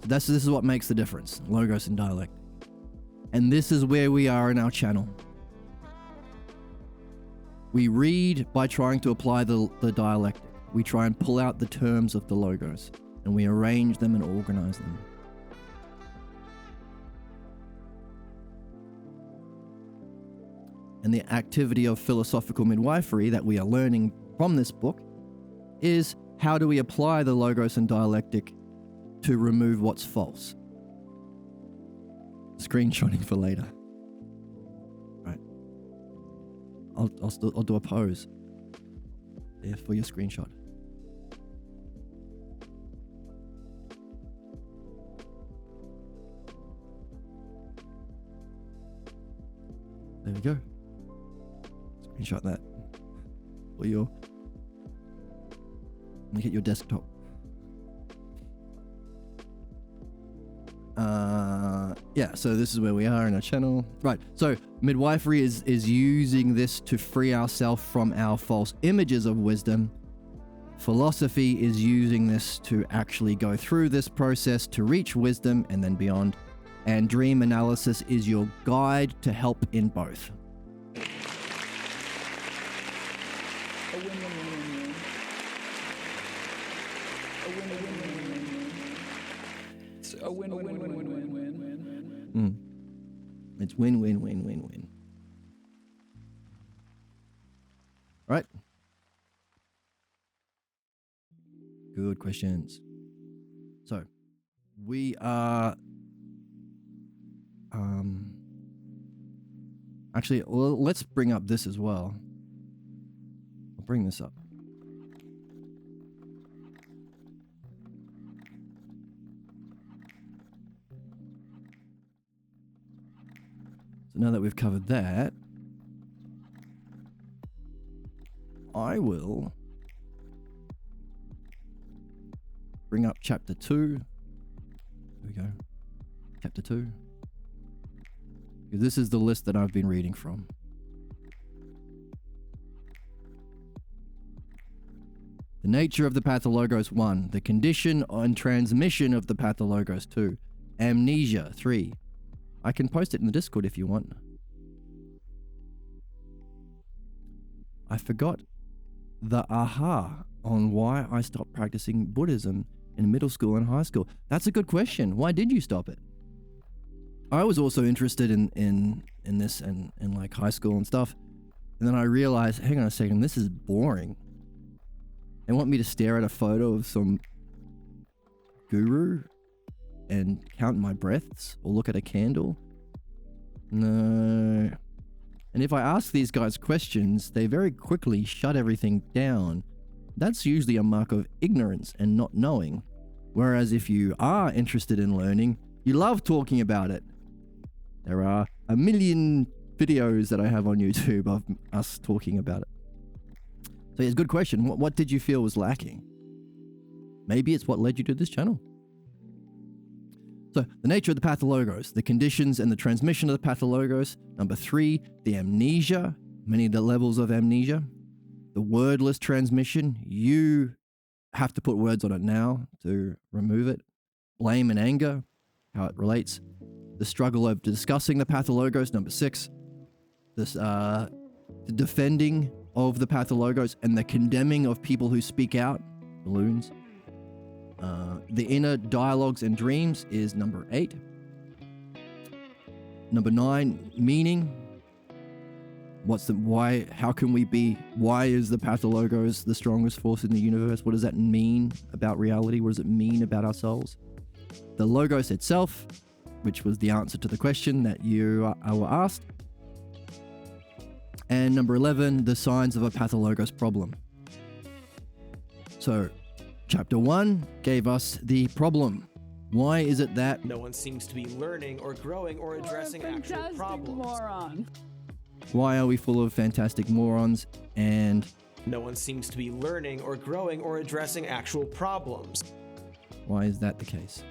So this is what makes the difference, logos and dialect. And this is where we are in our channel. We read by trying to apply the dialectic. We try and pull out the terms of the logos, and we arrange them and organize them. And the activity of philosophical midwifery that we are learning from this book is, how do we apply the logos and dialectic to remove what's false? Screenshotting for later. Right. I'll do a pose there for your screenshot. There we go. Screenshot that for your. Look at your desktop. Yeah, so this is where we are in our channel. Right, so midwifery is using this to free ourselves from our false images of wisdom. Philosophy is using this to actually go through this process to reach wisdom and then beyond. And dream analysis is your guide to help in both. A win-win-win-win-win. A win-win-win-win-win. It's a win-win-win-win-win-win. It's win-win-win-win-win. Right? Good questions. So, we are... Actually, well, let's bring up this as well. I'll bring this up. So now that we've covered that, I will bring up chapter 2. Here we go. Chapter 2. This is the list that I've been reading from. The nature of the pathologos 1. The condition and transmission of the pathologos 2. Amnesia 3. I can post it in the Discord if you want. I forgot the aha on why I stopped practicing Buddhism in middle school and high school. That's a good question. Why did you stop it? I was also interested in this and like high school and stuff. And then I realized, hang on a second, this is boring. They want me to stare at a photo of some guru and count my breaths or look at a candle? No. And if I ask these guys questions, they very quickly shut everything down. That's usually a mark of ignorance and not knowing. Whereas if you are interested in learning, you love talking about it. There are a million videos that I have on YouTube of us talking about it. So yeah, it's a good question. What did you feel was lacking? Maybe it's what led you to this channel. So the nature of the pathologos, the conditions and the transmission of the pathologos. Number 3, the amnesia, many of the levels of amnesia. The wordless transmission, you have to put words on it now to remove it. Blame and anger, how it relates. The struggle of discussing the pathologos, number 6. this the defending of the pathologos and the condemning of people who speak out, balloons. The inner dialogues and dreams is number 8. Number 9, meaning. Why is the pathologos the strongest force in the universe? What does that mean about reality? What does it mean about ourselves? The logos itself, which was the answer to the question that you were asked. And number 11, the signs of a pathologos problem. So, chapter 1 gave us the problem. Why is it that No one seems to be learning or growing or addressing actual problems. Moron. why are we full of fantastic morons? And No one seems to be learning or growing or addressing actual problems. why is that the case?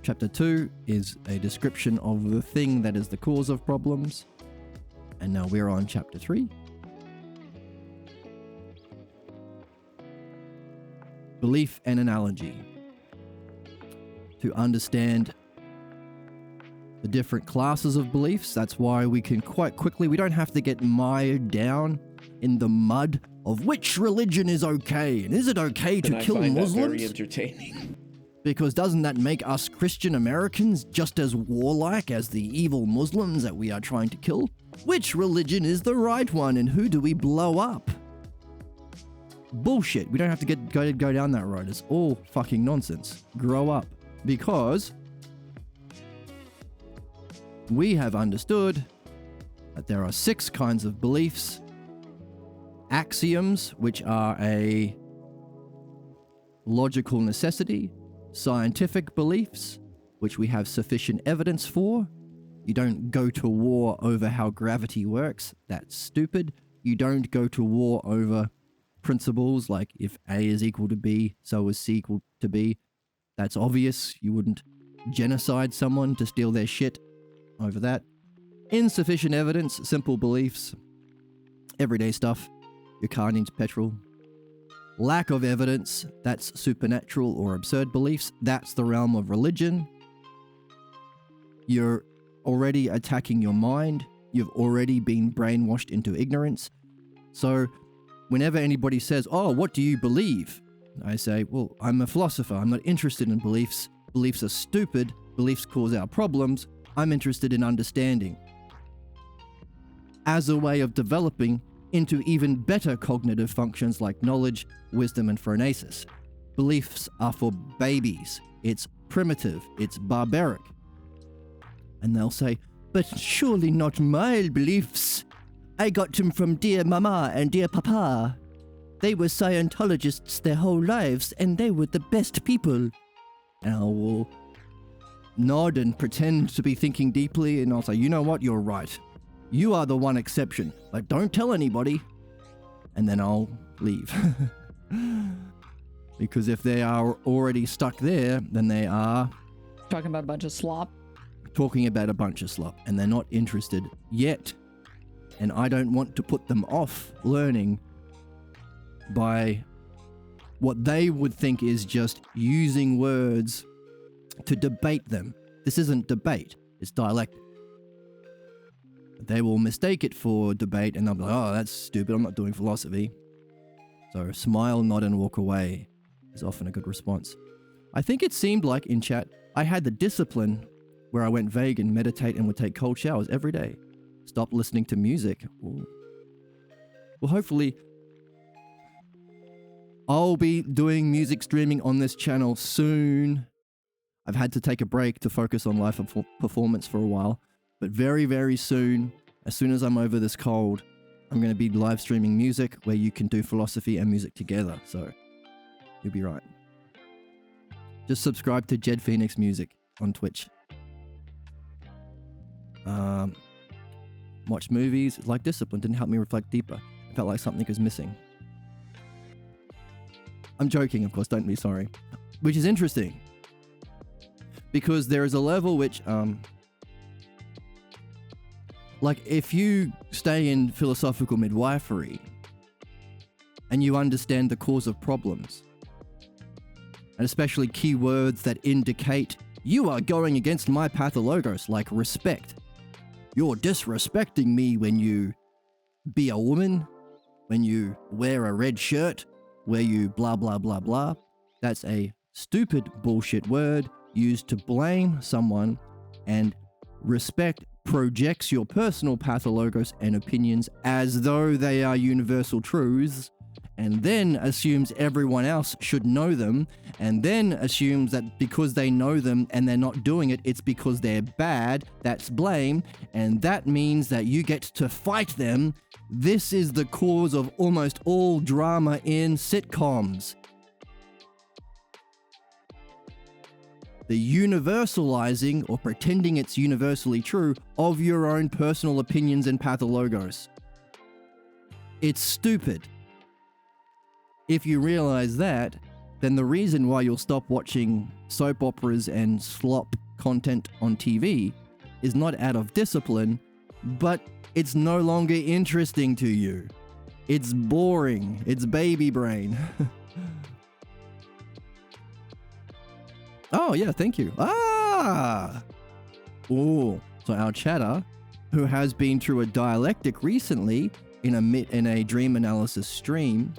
Chapter 2 is a description of the thing that is the cause of problems. And now we're on chapter 3. Belief and analogy. To understand the different classes of beliefs, that's why we can quite quickly, we don't have to get mired down in the mud of which religion is okay, and is it okay to kill I find Muslims? that very entertaining. Because doesn't that make us Christian Americans just as warlike as the evil Muslims that we are trying to kill? Which religion is the right one, and who do we blow up? Bullshit. We don't have to go down that road. It's all fucking nonsense. Grow up. Because we have understood that there are 6 kinds of beliefs. Axioms, which are a logical necessity. Scientific beliefs, which we have sufficient evidence for. You don't go to war over how gravity works. That's stupid. You don't go to war over principles like if A is equal to B, so is C equal to B. That's obvious. You wouldn't genocide someone to steal their shit over that. Insufficient evidence, simple beliefs, everyday stuff. Your car needs petrol. Lack of evidence, that's supernatural or absurd beliefs. That's the realm of religion. You're already attacking your mind. You've already been brainwashed into ignorance. So whenever anybody says, "Oh, what do you believe?" I say, "Well, I'm a philosopher. I'm not interested in beliefs. Beliefs are stupid. Beliefs cause our problems. I'm interested in understanding." As a way of developing into even better cognitive functions like knowledge, wisdom, and phronesis. Beliefs are for babies. It's primitive. It's barbaric. And they'll say, "But surely not my beliefs. I got them from dear mama and dear papa. They were Scientologists their whole lives, and they were the best people." And I will nod and pretend to be thinking deeply, and I'll say, "You know what? You're right. You are the one exception, but don't tell anybody." And then I'll leave. Because if they are already stuck there, then they are Talking about a bunch of slop. talking about a bunch of slop, and they're not interested yet. And I don't want to put them off learning by what they would think is just using words to debate them. This isn't debate, it's dialectic. They will mistake it for debate, and they'll be like, "Oh, that's stupid, I'm not doing philosophy." So smile, nod, and walk away is often a good response. I think it seemed like in chat, I had the discipline where I went vague and meditate and would take cold showers every day. Stop listening to music. Ooh. Well, hopefully, I'll be doing music streaming on this channel soon. I've had to take a break to focus on live performance for a while. But very, very soon, as soon as I'm over this cold, I'm going to be live streaming music where you can do philosophy and music together. So you'll be right. Just subscribe to Jed Phoenix Music on Twitch. Watch movies. Like Discipline didn't help me reflect deeper. I felt like something was missing. I'm joking, of course. Don't be sorry. Which is interesting. Because there is a level which... like, if you stay in philosophical midwifery and you understand the cause of problems, and especially keywords that indicate you are going against my pathologos, like respect, you're disrespecting me when you be a woman, when you wear a red shirt, where you blah, blah, blah, blah. That's a stupid bullshit word used to blame someone, and respect projects your personal pathologos and opinions as though they are universal truths, and then assumes everyone else should know them, and then assumes that because they know them and they're not doing it, it's because they're bad. That's blame, and that means that you get to fight them. This is the cause of almost all drama in sitcoms. The universalizing, or pretending it's universally true, of your own personal opinions and pathologos. It's stupid. If you realize that, then the reason why you'll stop watching soap operas and slop content on TV is not out of discipline, but it's no longer interesting to you. It's boring. It's baby brain. Oh, yeah, thank you. Ah! Oh, so our chatter, who has been through a dialectic recently in a dream analysis stream,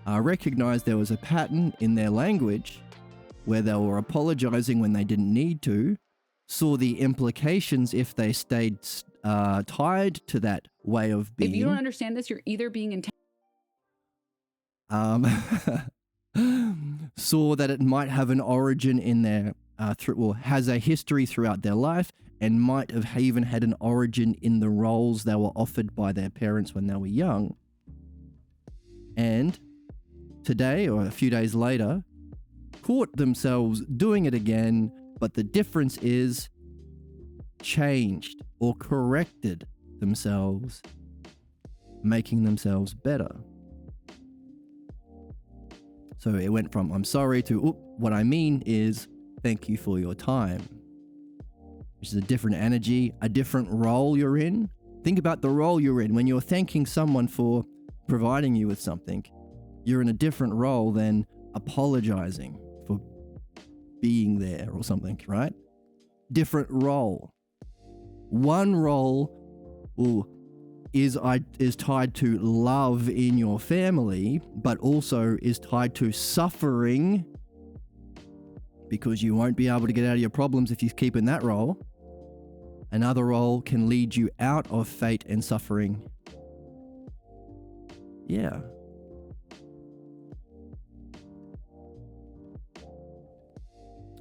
recognized there was a pattern in their language where they were apologizing when they didn't need to, saw the implications if they stayed tied to that way of being. If you don't understand this, you're either being saw that it might have an origin in their, has a history throughout their life, and might have even had an origin in the roles they were offered by their parents when they were young. And today, or a few days later, caught themselves doing it again, but the difference is changed or corrected themselves, making themselves better. So it went from I'm sorry to what I mean is thank you for your time, which is a different energy, a different role you're in. Think about the role you're in when you're thanking someone for providing you with something. You're in a different role than apologizing for being there or something, right? Different role. One role is tied to love in your family, but also is tied to suffering, because you won't be able to get out of your problems if you keep in that role. Another role can lead you out of fate and suffering. Yeah.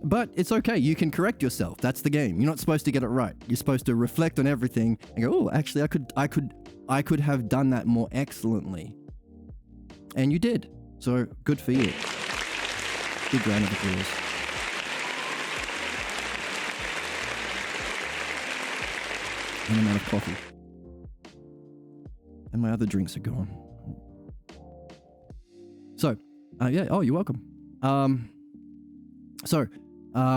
But it's okay. You can correct yourself. That's the game. You're not supposed to get it right. You're supposed to reflect on everything and go, oh, actually, I could have done that more excellently. And you did. So good for you. Big round of applause. And I'm out of coffee. And my other drinks are gone. So, yeah. Oh, you're welcome.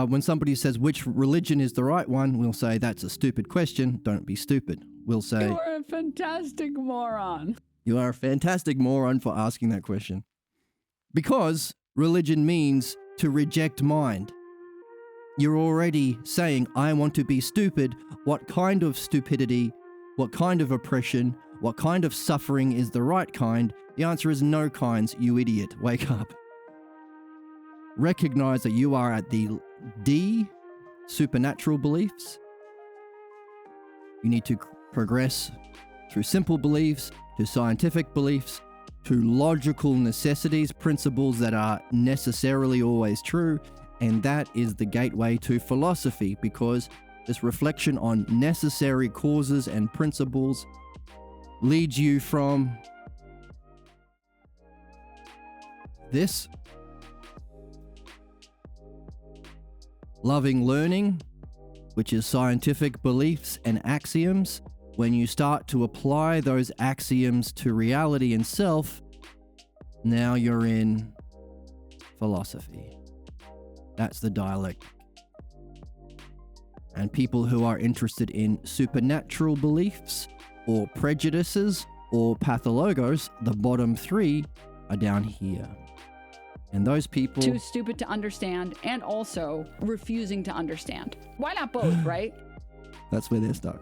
When somebody says which religion is the right one, we'll say that's a stupid question. Don't be stupid. We'll say You're a fantastic moron. You are a fantastic moron for asking that question. Because religion means to reject mind. You're already saying, I want to be stupid. What kind of stupidity, what kind of oppression, what kind of suffering is the right kind? The answer is no kinds, you idiot. Wake up. Recognize that you are at the D, supernatural beliefs. You need to progress through simple beliefs, to scientific beliefs, to logical necessities, principles that are necessarily always true, and that is the gateway to philosophy, because this reflection on necessary causes and principles leads you from this loving learning, which is scientific beliefs and axioms. When you start to apply those axioms to reality and self, now you're in philosophy. That's the dialectic. And people who are interested in supernatural beliefs or prejudices or pathologos, the bottom three are down here. And those people... Too stupid to understand and also refusing to understand. Why not both, right? That's where they're stuck.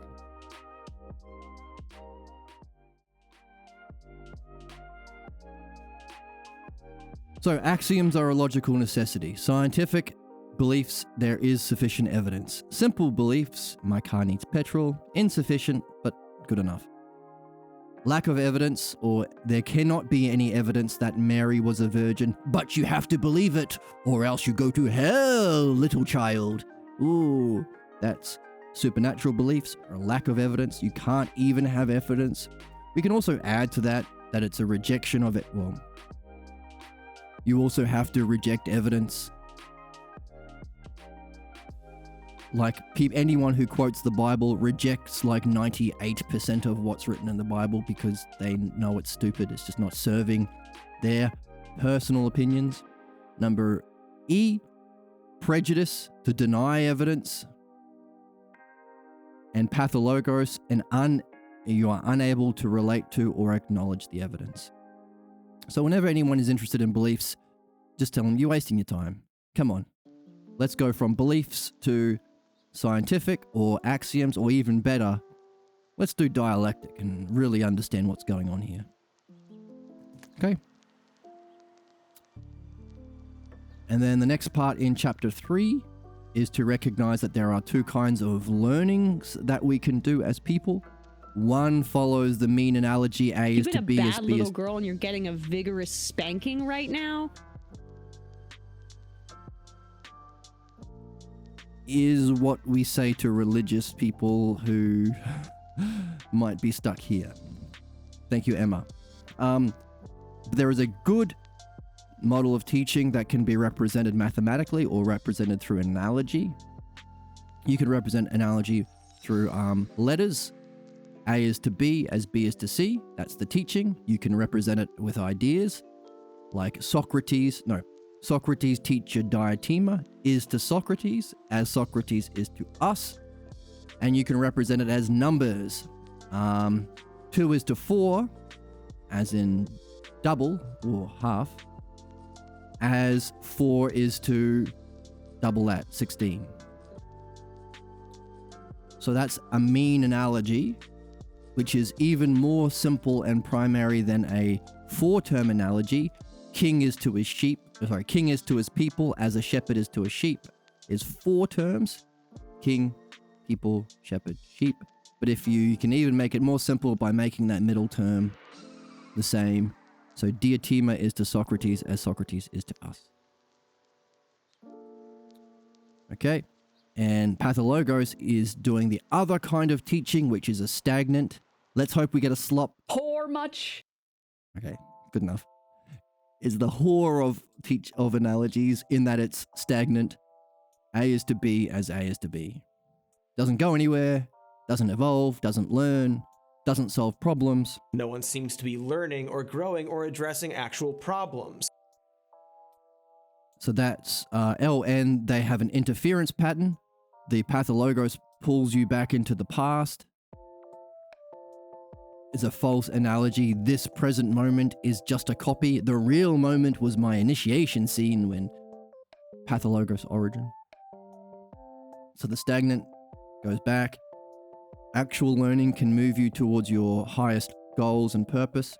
So axioms are a logical necessity. Scientific beliefs, there is sufficient evidence. Simple beliefs, my car needs petrol, insufficient, but good enough. Lack of evidence, or there cannot be any evidence that Mary was a virgin, but you have to believe it, or else you go to hell, little child. Ooh, that's supernatural beliefs, or lack of evidence. You can't even have evidence. We can also add to that it's a rejection of it. Well, you also have to reject evidence. Like, anyone who quotes the Bible rejects like 98% of what's written in the Bible because they know it's stupid. It's just not serving their personal opinions. Number E, prejudice, to deny evidence. And pathologos, you are unable to relate to or acknowledge the evidence. So whenever anyone is interested in beliefs, just tell them, you're wasting your time. Come on. Let's go from beliefs to scientific or axioms, or even better, let's do dialectic and really understand what's going on here. Okay. And then the next part in chapter 3 is to recognize that there are two kinds of learnings that we can do as people. One follows the mean analogy, A is to B is B is... You've been a bad little girl and you're getting a vigorous spanking right now? Is what we say to religious people who might be stuck here. Thank you, Emma. There is a good model of teaching that can be represented mathematically or represented through analogy. You can represent analogy through letters. A is to B as B is to C. That's the teaching. You can represent it with ideas like Socrates teacher diatema is to Socrates as Socrates is to us. And you can represent it as numbers. 2 is to 4, as in double or half, as 4 is to double that, 16. So that's a mean analogy, which is even more simple and primary than a 4-term analogy. King is to his people as a shepherd is to a sheep is 4 terms. King, people, shepherd, sheep. But if you can even make it more simple by making that middle term the same. So diatema is to Socrates as Socrates is to us. Okay. And pathologos is doing the other kind of teaching, which is a stagnant. Let's hope we get a slop. Whore much? Okay, good enough. Is the whore of analogies in that it's stagnant. A is to B as A is to B. Doesn't go anywhere, doesn't evolve, doesn't learn, doesn't solve problems. No one seems to be learning or growing or addressing actual problems. So that's LN, they have an interference pattern. The pathologos pulls you back into the past. Is a false analogy. This present moment is just a copy. The real moment was my initiation scene when pathologos origin. So the stagnant goes back. Actual learning can move you towards your highest goals and purpose.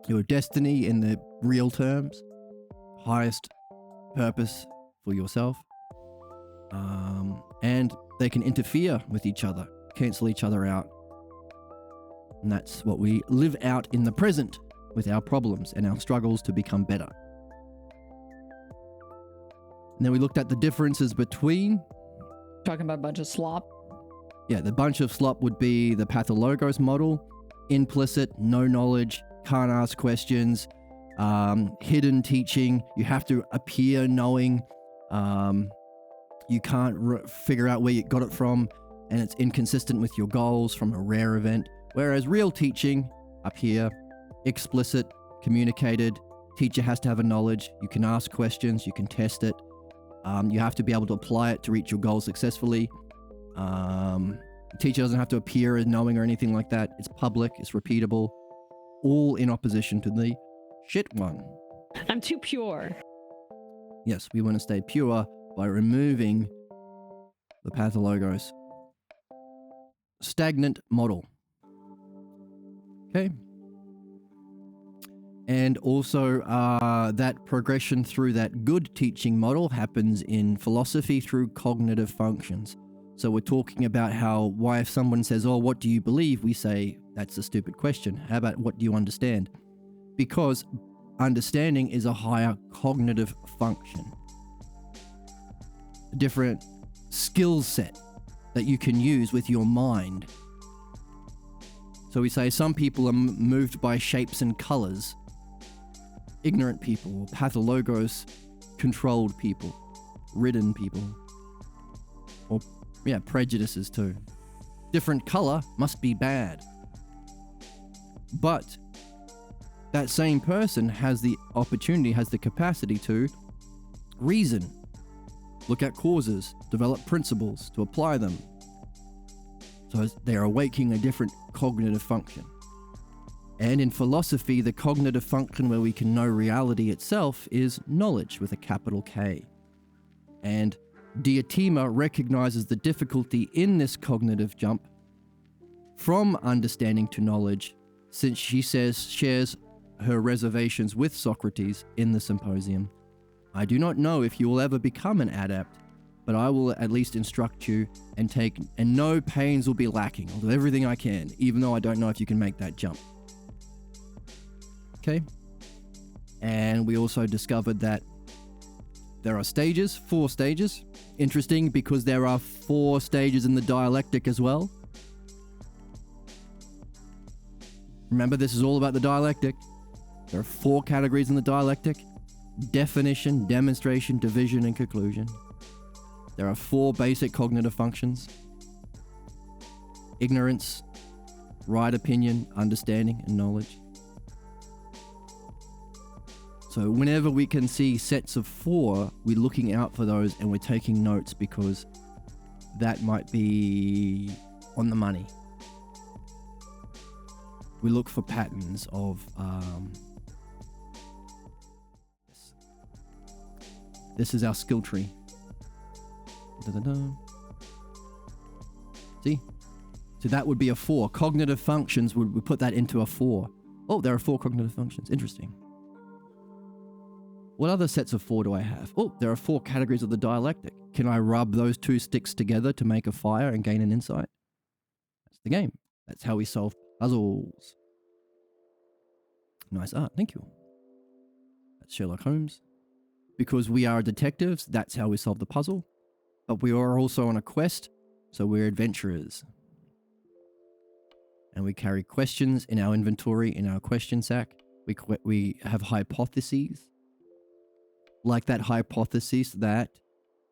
Your destiny in the real terms. Highest purpose for yourself. And they can interfere with each other, cancel each other out. And that's what we live out in the present with our problems and our struggles to become better. And then we looked at the differences between... Talking about a bunch of slop? Yeah, the bunch of slop would be the pathologos model. Implicit, no knowledge, can't ask questions, hidden teaching. You have to appear knowing. You can't figure out where you got it from, and it's inconsistent with your goals from a rare event. Whereas real teaching, up here, explicit, communicated, teacher has to have a knowledge, you can ask questions, you can test it, you have to be able to apply it to reach your goals successfully. Teacher doesn't have to appear as knowing or anything like that. It's public, it's repeatable, all in opposition to the shit one. I'm too pure. Yes, we want to stay pure by removing the pathologos. Stagnant model. Okay. And also that progression through that good teaching model happens in philosophy through cognitive functions. So we're talking about why if someone says, oh, what do you believe? We say, that's a stupid question. How about what do you understand? Because understanding is a higher cognitive function. A different skill set that you can use with your mind. So we say some people are moved by shapes and colors. Ignorant people, or pathologos, controlled people, ridden people, or prejudices too. Different color must be bad. But that same person has the opportunity, has the capacity to reason, look at causes, develop principles, to apply them. So they are awakening a different cognitive function. And in philosophy, the cognitive function where we can know reality itself is knowledge with a capital K. And Diotima recognizes the difficulty in this cognitive jump from understanding to knowledge, since she shares her reservations with Socrates in the symposium. I do not know if you will ever become an adept, but I will at least instruct you and no pains will be lacking. I'll do everything I can, even though I don't know if you can make that jump. Okay. And we also discovered that there are stages, 4 stages. Interesting, because there are 4 stages in the dialectic as well. Remember, this is all about the dialectic. There are 4 categories in the dialectic: definition, demonstration, division, and conclusion. There are 4 basic cognitive functions: ignorance, right opinion, understanding, and knowledge. So whenever we can see sets of 4, we're looking out for those and we're taking notes, because that might be on the money. We look for patterns of this is our skill tree. Da-da-da. See? So that would be a 4. Cognitive functions, we put that into a 4. Oh, there are 4 cognitive functions. Interesting. What other sets of 4 do I have? Oh, there are 4 categories of the dialectic. Can I rub those 2 sticks together to make a fire and gain an insight? That's the game. That's how we solve puzzles. Nice art, thank you. That's Sherlock Holmes. Because we are detectives, that's how we solve the puzzle. But we are also on a quest, so we're adventurers. And we carry questions in our inventory, in our question sack. We have hypotheses. Like that hypothesis that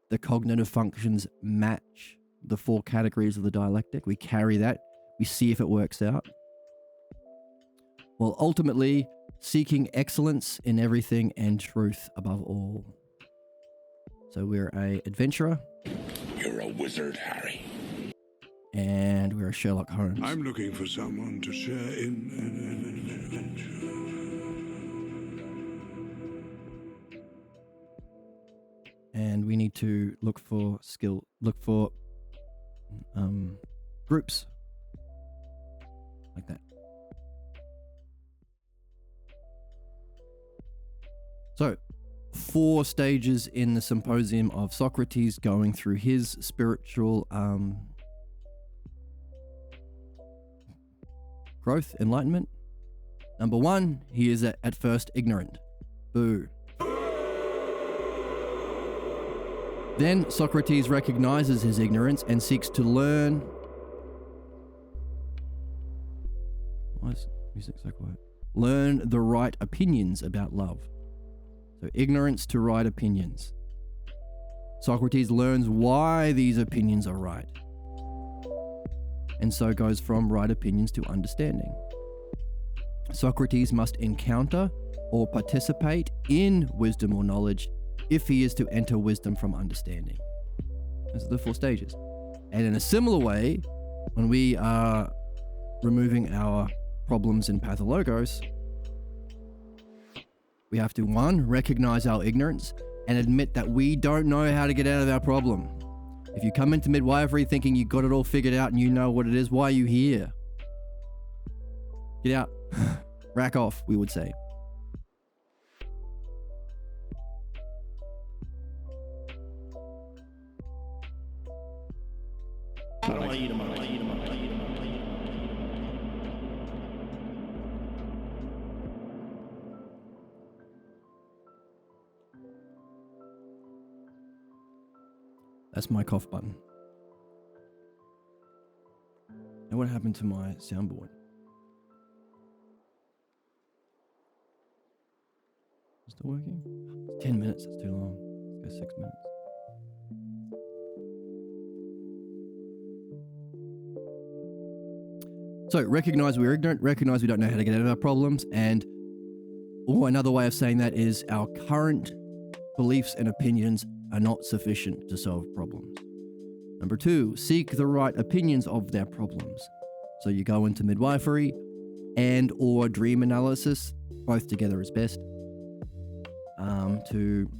the cognitive functions match the 4 categories of the dialectic. We carry that. We see if it works out. Well, ultimately, seeking excellence in everything and truth above all. So we're a adventurer. You're a wizard, Harry. And we're a Sherlock Holmes. I'm looking for someone to share in an adventure. And we need to look for groups. Like that. So, 4 stages in the symposium of Socrates, going through his spiritual growth, enlightenment. Number 1, he is at first ignorant. Boo. Then Socrates recognizes his ignorance and seeks to learn. Why is music so quiet? Learn the right opinions about love. So ignorance to right opinions. Socrates learns why these opinions are right. And so goes from right opinions to understanding. Socrates must encounter or participate in wisdom or knowledge if he is to enter wisdom from understanding. Those are the 4 stages. And in a similar way, when we are removing our problems in pathologos, we have to, 1, recognize our ignorance and admit that we don't know how to get out of our problem. If you come into midwifery thinking you got it all figured out and you know what it is, why are you here? Get out. Rack off, we would say. That's my cough button. And what happened to my soundboard? Still working? 10 minutes, that's too long. Let's go 6 minutes. So recognize we're ignorant, recognize we don't know how to get out of our problems, and or another way of saying that is our current beliefs and opinions are not sufficient to solve problems. Number 2, seek the right opinions of their problems. So you go into midwifery and or dream analysis, both together is best, to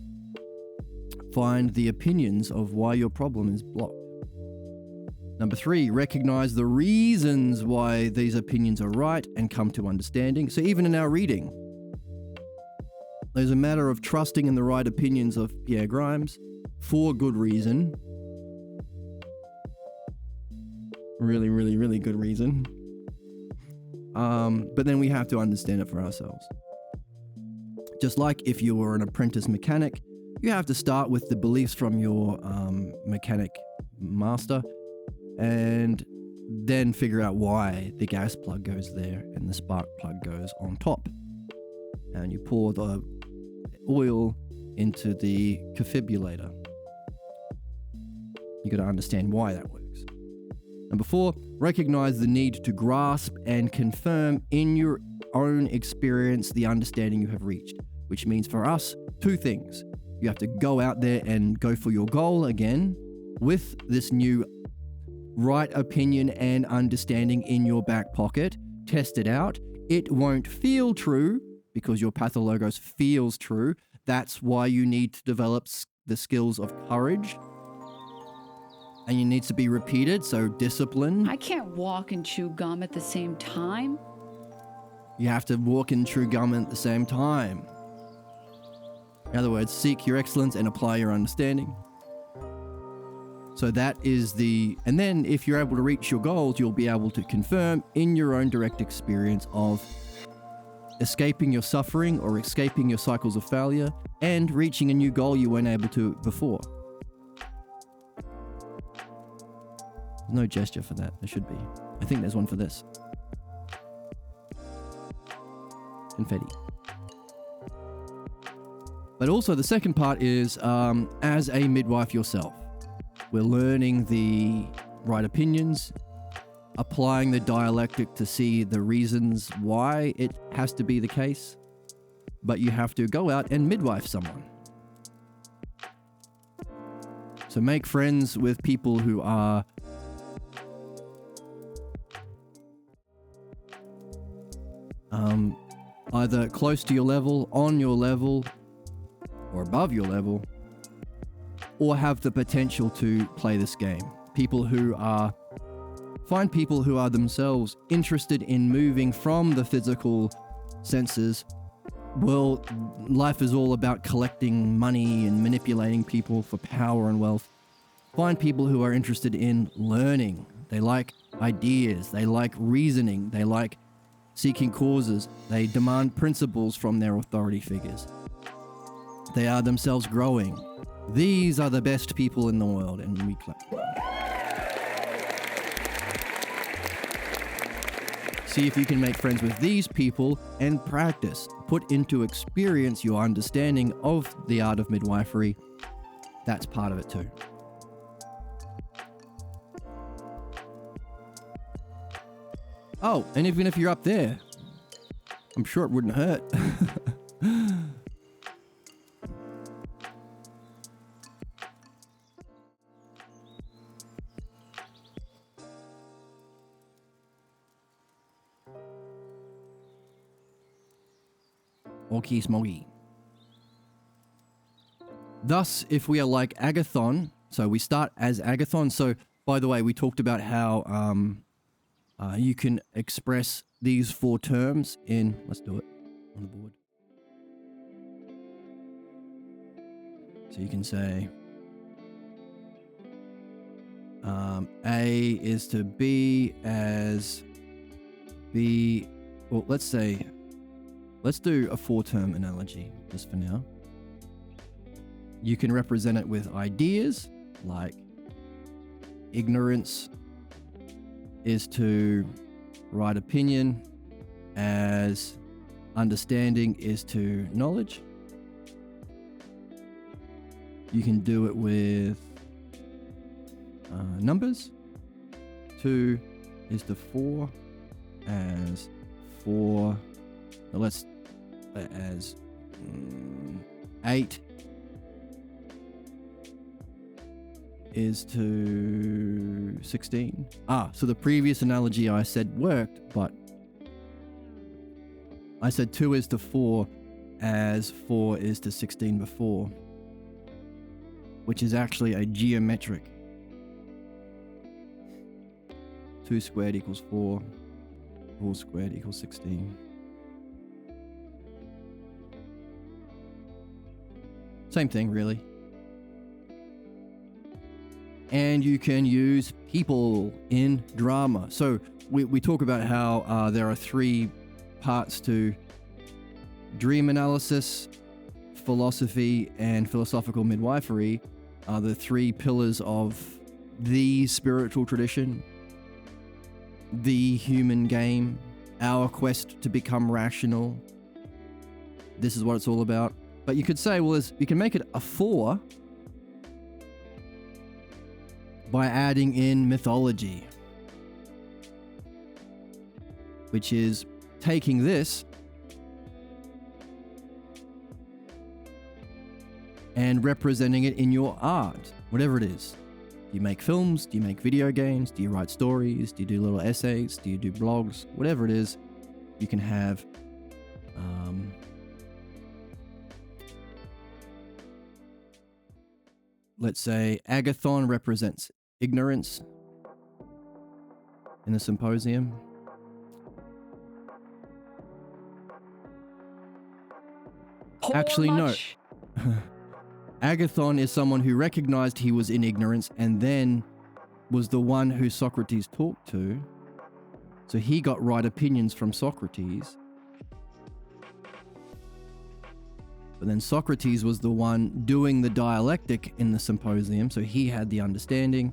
find the opinions of why your problem is blocked. Number 3, recognize the reasons why these opinions are right and come to understanding. So even in our reading, there's a matter of trusting in the right opinions of Pierre Grimes for good reason. Really, really, really good reason. But then we have to understand it for ourselves. Just like if you were an apprentice mechanic, you have to start with the beliefs from your mechanic master and then figure out why the gas plug goes there and the spark plug goes on top. And you pour the oil into the defibrillator. You got to understand why that works. Number 4, recognize the need to grasp and confirm in your own experience the understanding you have reached, which means for us, 2 things. You have to go out there and go for your goal again with this new right opinion and understanding in your back pocket. Test it out. It won't feel true because your pathologos feels true. That's why you need to develop the skills of courage. And it needs to be repeated, so discipline. I can't walk and chew gum at the same time. You have to walk and chew gum at the same time. In other words, seek your excellence and apply your understanding. So that is and then if you're able to reach your goals, you'll be able to confirm in your own direct experience of escaping your suffering or escaping your cycles of failure and reaching a new goal you weren't able to before. There's no gesture for that. There should be. I think there's one for this. Confetti. But also the second part is as a midwife yourself. We're learning the right opinions, applying the dialectic to see the reasons why it has to be the case. But you have to go out and midwife someone. So make friends with people who are either close to your level, on your level, or above your level, or have the potential to play this game. Find people who are themselves interested in moving from the physical senses. Well, life is all about collecting money and manipulating people for power and wealth. Find people who are interested in learning. They like ideas. They like reasoning. They like seeking causes. They demand principles from their authority figures. They are themselves growing. These are the best people in the world, and we clap. See if you can make friends with these people and practice. Put into experience your understanding of the art of midwifery. That's part of it too. Oh, and even if you're up there, I'm sure it wouldn't hurt. Okay, smoggy. Thus, if we are like Agathon, so we start as Agathon. So, by the way, we talked about how you can express these 4 terms in, let's do it on the board. So you can say A is to B as B, well, let's do a 4-term analogy just for now. You can represent it with ideas like ignorance is to right opinion, as understanding is to knowledge. You can do it with numbers. 2 is to 4 as 4. Let's as 8 is to 16. So the previous analogy I said worked, but I said 2 is to 4 as 4 is to 16 before, which is actually a geometric. 2 squared equals 4, 4 squared equals 16. Same thing, really. And you can use people in drama. So we talk about how there are 3 parts to dream analysis, philosophy, and philosophical midwifery are the 3 pillars of the spiritual tradition, the human game, our quest to become rational. This is what it's all about. But you could say, well, you can make it a 4 by adding in mythology, which is taking this and representing it in your art, whatever it is. Do you make films? Do you make video games? Do you write stories? Do you do little essays? Do you do blogs? Whatever it is, you can have let's say Agathon represents ignorance in the symposium. Actually, no. Agathon is someone who recognized he was in ignorance and then was the one who Socrates talked to. So he got right opinions from Socrates. But then Socrates was the one doing the dialectic in the symposium, so he had the understanding,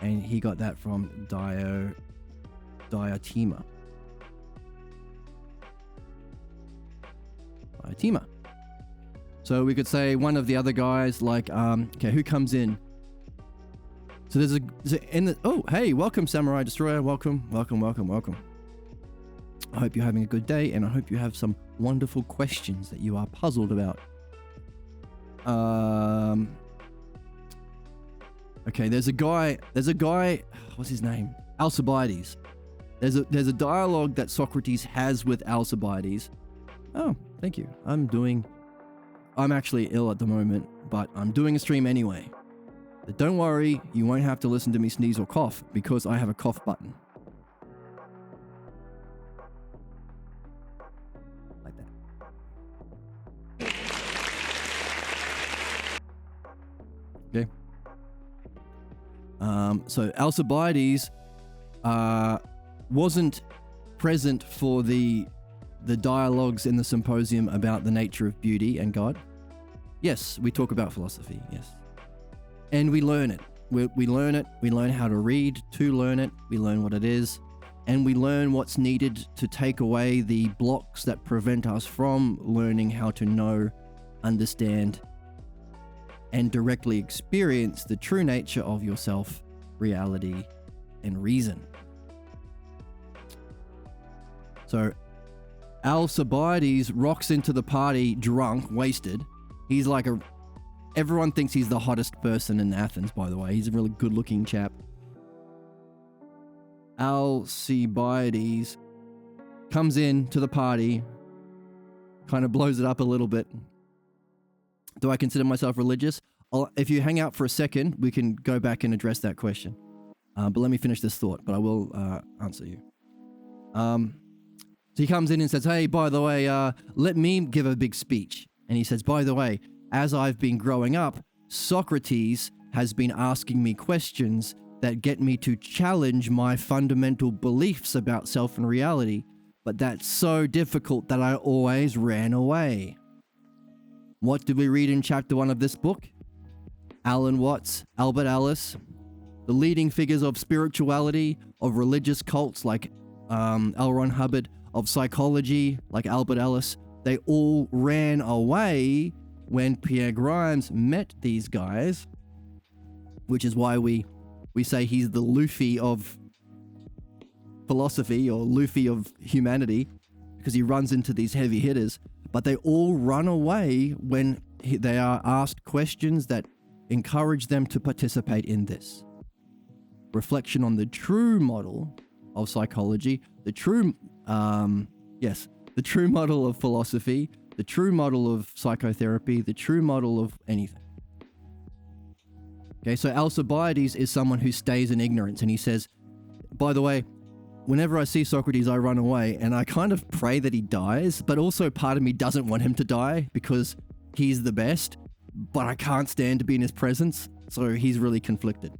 and he got that from Diotima. So we could say one of the other guys, like, okay, who comes in? So oh, hey, welcome, Samurai Destroyer. Welcome. I hope you're having a good day, and I hope you have some wonderful questions that you are puzzled about. Okay, there's a guy, what's his name? Alcibiades. There's a dialogue that Socrates has with Alcibiades. Oh, thank you. I'm actually ill at the moment, but I'm doing a stream anyway. But don't worry, you won't have to listen to me sneeze or cough, because I have a cough button. Like that. Okay. So Alcibiades wasn't present for the dialogues in the symposium about the nature of beauty and God. Yes, we talk about philosophy, yes. And we learn it. We learn it. We learn how to read to learn it. We learn what it is. And we learn what's needed to take away the blocks that prevent us from learning how to know, understand, and directly experience the true nature of yourself, reality, and reason. So Alcibiades rocks into the party drunk, wasted. He's like everyone thinks he's the hottest person in Athens, by the way. He's a really good-looking chap. Alcibiades comes in to the party, kind of blows it up a little bit. Do I consider myself religious? If you hang out for a second, we can go back and address that question. But let me finish this thought, but I will answer you. So he comes in and says, hey, by the way, let me give a big speech. And he says, by the way, as I've been growing up, Socrates has been asking me questions that get me to challenge my fundamental beliefs about self and reality, but that's so difficult that I always ran away. What did we read in chapter 1 of this book? Alan Watts, Albert Ellis, The leading figures of spirituality, of religious cults like L. Ron Hubbard, of psychology like Albert Ellis, they all ran away when Pierre Grimes met these guys, which is why we say he's the Luffy of philosophy, or Luffy of humanity, because he runs into these heavy hitters. But they all run away when they are asked questions that encourage them to participate in this. Reflection on the true model of psychology, the true model of philosophy, the true model of psychotherapy, the true model of anything. Okay, so Alcibiades is someone who stays in ignorance, and he says, by the way, whenever I see Socrates, I run away, and I kind of pray that he dies, but also part of me doesn't want him to die because he's the best, but I can't stand to be in his presence, so he's really conflicted.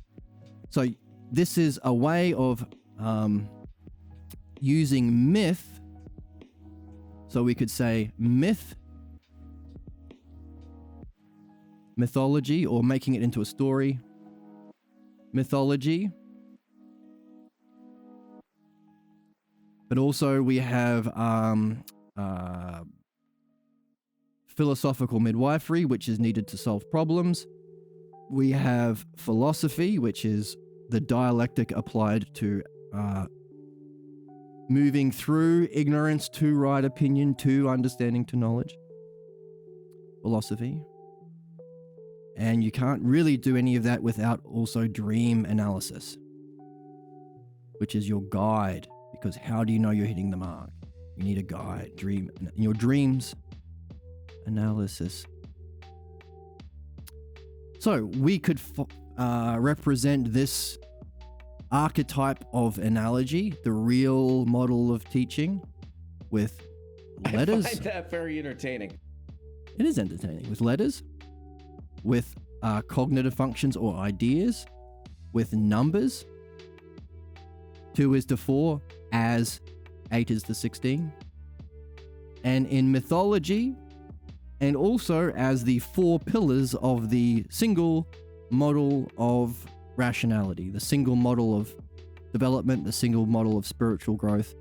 So this is a way of using myth. So we could say mythology, or making it into a story. Mythology. But also we have philosophical midwifery, which is needed to solve problems. We have philosophy, which is the dialectic applied to moving through ignorance to right opinion, to understanding, to knowledge. Philosophy. And you can't really do any of that without also dream analysis, which is your guide, because how do you know you're hitting the mark? You need a guide, dream, your dreams analysis. So we could represent this archetype of analogy, the real model of teaching, with letters. I find that very entertaining. It is entertaining. With letters, with cognitive functions or ideas, with numbers. 2 is to 4, as 8 is to 16. And in mythology, and also as the 4 pillars of the single model of rationality, the single model of development, the single model of spiritual growth,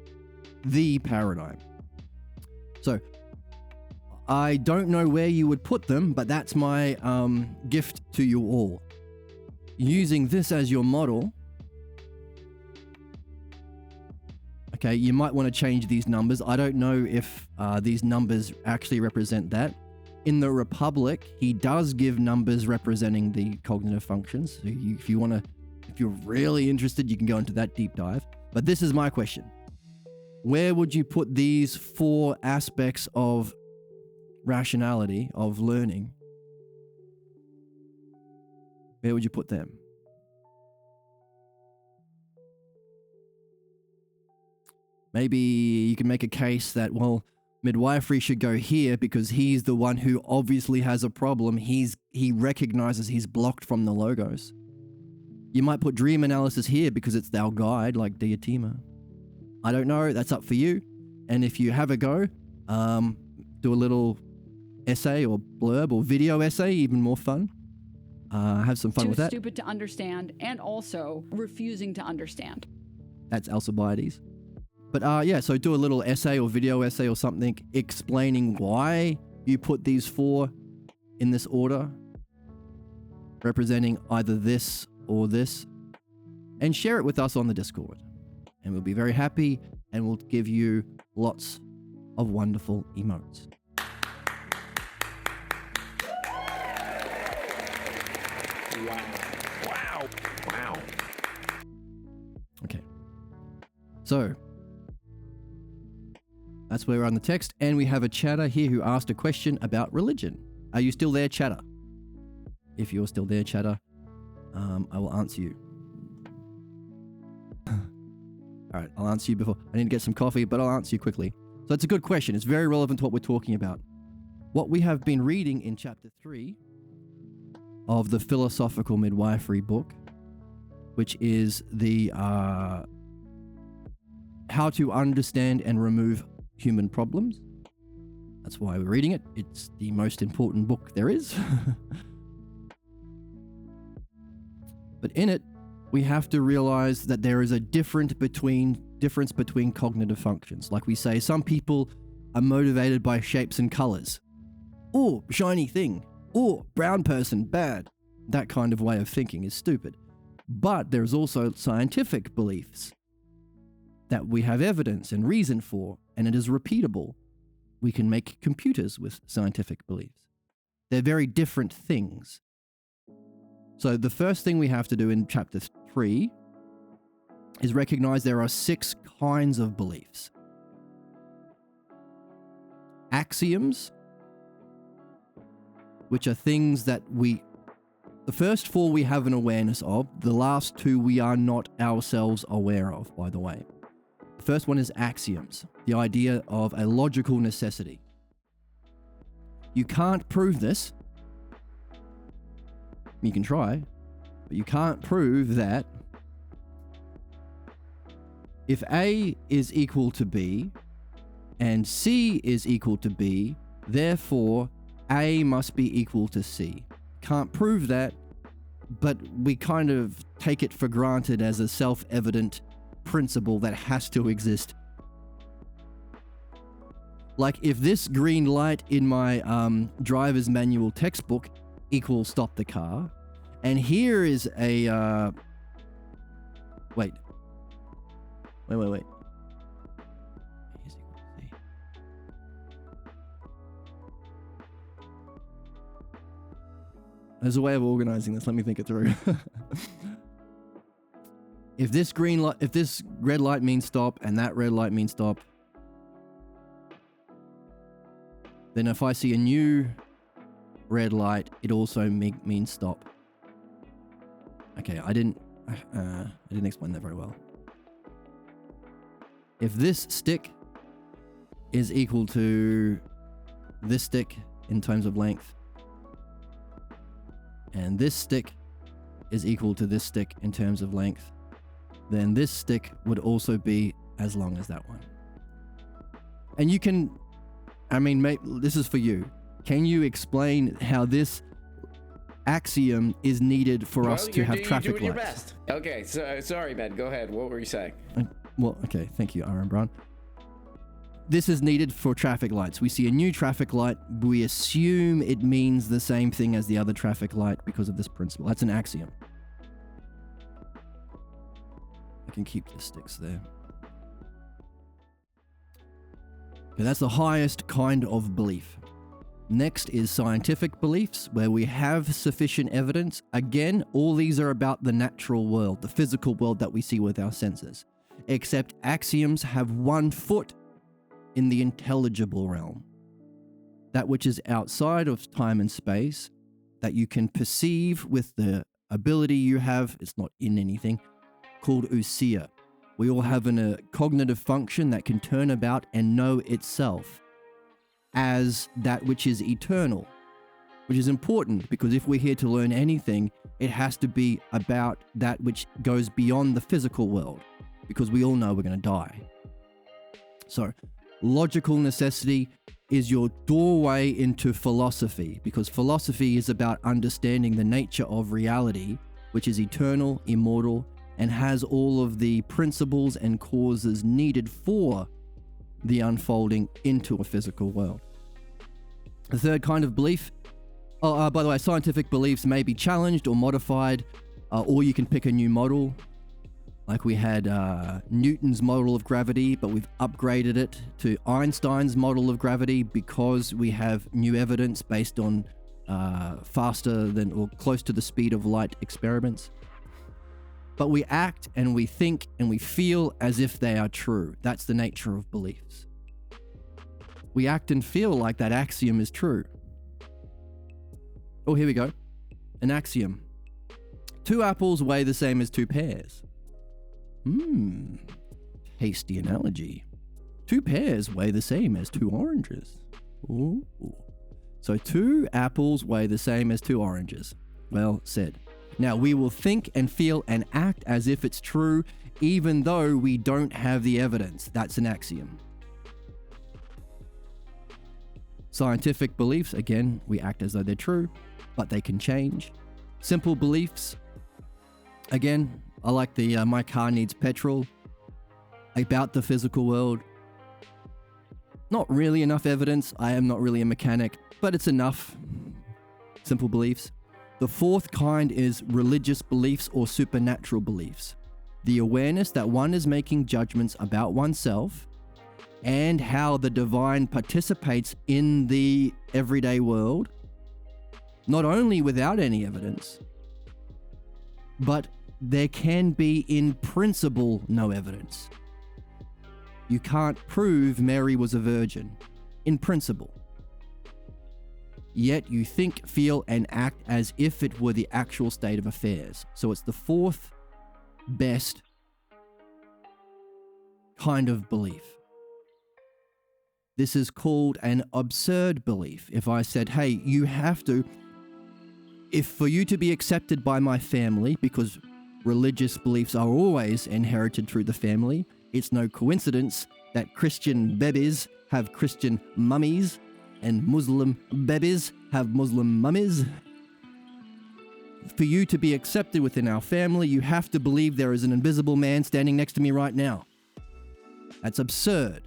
the paradigm. So I don't know where you would put them, but that's my gift to you all. Using this as your model, okay, you might want to change these numbers. I don't know if these numbers actually represent that. In the Republic, he does give numbers representing the cognitive functions. So if you're really interested, you can go into that deep dive. But this is my question. Where would you put these 4 aspects of rationality, of learning? Where would you put them? Maybe you can make a case that, well, midwifery should go here because he's the one who obviously has a problem. He recognizes he's blocked from the logos. You might put dream analysis here because it's our guide, like Diotima. I don't know. That's up for you. And if you have a go, do a little essay or blurb or video essay, even more fun. Have some fun with that. Too stupid to understand, and also refusing to understand. That's Alcibiades. But yeah, so do a little essay or video essay or something explaining why you put these 4 in this order, representing either this or this, and share it with us on the Discord. And we'll be very happy, and we'll give you lots of wonderful emotes. Wow. Okay. So that's where we're on the text, and we have a chatter here who asked a question about religion. Are you still there, chatter? If you're still there, chatter, I will answer you. All right, I'll answer you before. I need to get some coffee, but I'll answer you quickly. So it's a good question. It's very relevant to what we're talking about. What we have been reading in chapter 3 of the Philosophical Midwifery book, which is the how to understand and remove human problems. That's why we're reading it. It's the most important book there is. But in it, we have to realize that there is a difference between cognitive functions. Like we say, some people are motivated by shapes and colors. Oh, shiny thing. Oh, brown person, bad. That kind of way of thinking is stupid. But there's also scientific beliefs that we have evidence and reason for, and it is repeatable. We can make computers with scientific beliefs. They're very different things. So the first thing we have to do in chapter 3 is recognize there are 6 kinds of beliefs. Axioms, which are things that the first 4 we have an awareness of, the last 2 we are not ourselves aware of, by the way. The first one is axioms, the idea of a logical necessity. You can't prove this. You can try, but you can't prove that if A is equal to B and C is equal to B, therefore A must be equal to C. Can't prove that, but we kind of take it for granted as a self-evident principle that has to exist. Like if this green light in my driver's manual textbook equals stop the car, and here is a wait. There's a way of organizing this. Let me think it through. If this red light means stop and that red light means stop, then if I see a new red light, it also means stop. Okay, I didn't explain that very well. If this stick is equal to this stick in terms of length, and this stick is equal to this stick in terms of length, then this stick would also be as long as that one. And you can, this is for you. Can you explain how this axiom is needed for us to have traffic lights? You're doing your best. Okay, so sorry, Ben. Go ahead. What were you saying? Well, okay. Thank you, Aaron Brown. This is needed for traffic lights. We see a new traffic light. We assume it means the same thing as the other traffic light because of this principle. That's an axiom. I can keep the sticks there. Okay, that's the highest kind of belief. Next is scientific beliefs, where we have sufficient evidence. Again, all these are about the natural world, the physical world that we see with our senses. Except axioms have one foot in the intelligible realm. That which is outside of time and space, that you can perceive with the ability you have, it's not in anything, called ousia. We all have a cognitive function that can turn about and know itself as that which is eternal, which is important because if we're here to learn anything, it has to be about that which goes beyond the physical world, because we all know we're going to die. So, logical necessity is your doorway into philosophy, because philosophy is about understanding the nature of reality, which is eternal, immortal, and has all of the principles and causes needed for the unfolding into a physical world. The third kind of belief, by the way, scientific beliefs may be challenged or modified, or you can pick a new model. Like we had Newton's model of gravity, but we've upgraded it to Einstein's model of gravity because we have new evidence based on faster than or close to the speed of light experiments. But we act and we think and we feel as if they are true. That's the nature of beliefs. We act and feel like that axiom is true. Oh, here we go. An axiom. 2 apples weigh the same as 2 pears. Hasty analogy. 2 pears weigh the same as 2 oranges. Ooh. So 2 apples weigh the same as 2 oranges. Well said. Now, we will think and feel and act as if it's true, even though we don't have the evidence. That's an axiom. Scientific beliefs, again, we act as though they're true, but they can change. Simple beliefs, again, I like the my car needs petrol. About the physical world. Not really enough evidence. I am not really a mechanic, but it's enough. Simple beliefs. The fourth kind is religious beliefs or supernatural beliefs. The awareness that one is making judgments about oneself and how the divine participates in the everyday world, not only without any evidence, but there can be in principle no evidence. You can't prove Mary was a virgin, in principle. Yet you think, feel, and act as if it were the actual state of affairs. So it's the fourth best kind of belief. This is called an absurd belief. If I said, hey, you have to, if for you to be accepted by my family, because religious beliefs are always inherited through the family, it's no coincidence that Christian babies have Christian mummies and Muslim babies have Muslim mummies. For you to be accepted within our family, you have to believe there is an invisible man standing next to me right now. That's absurd.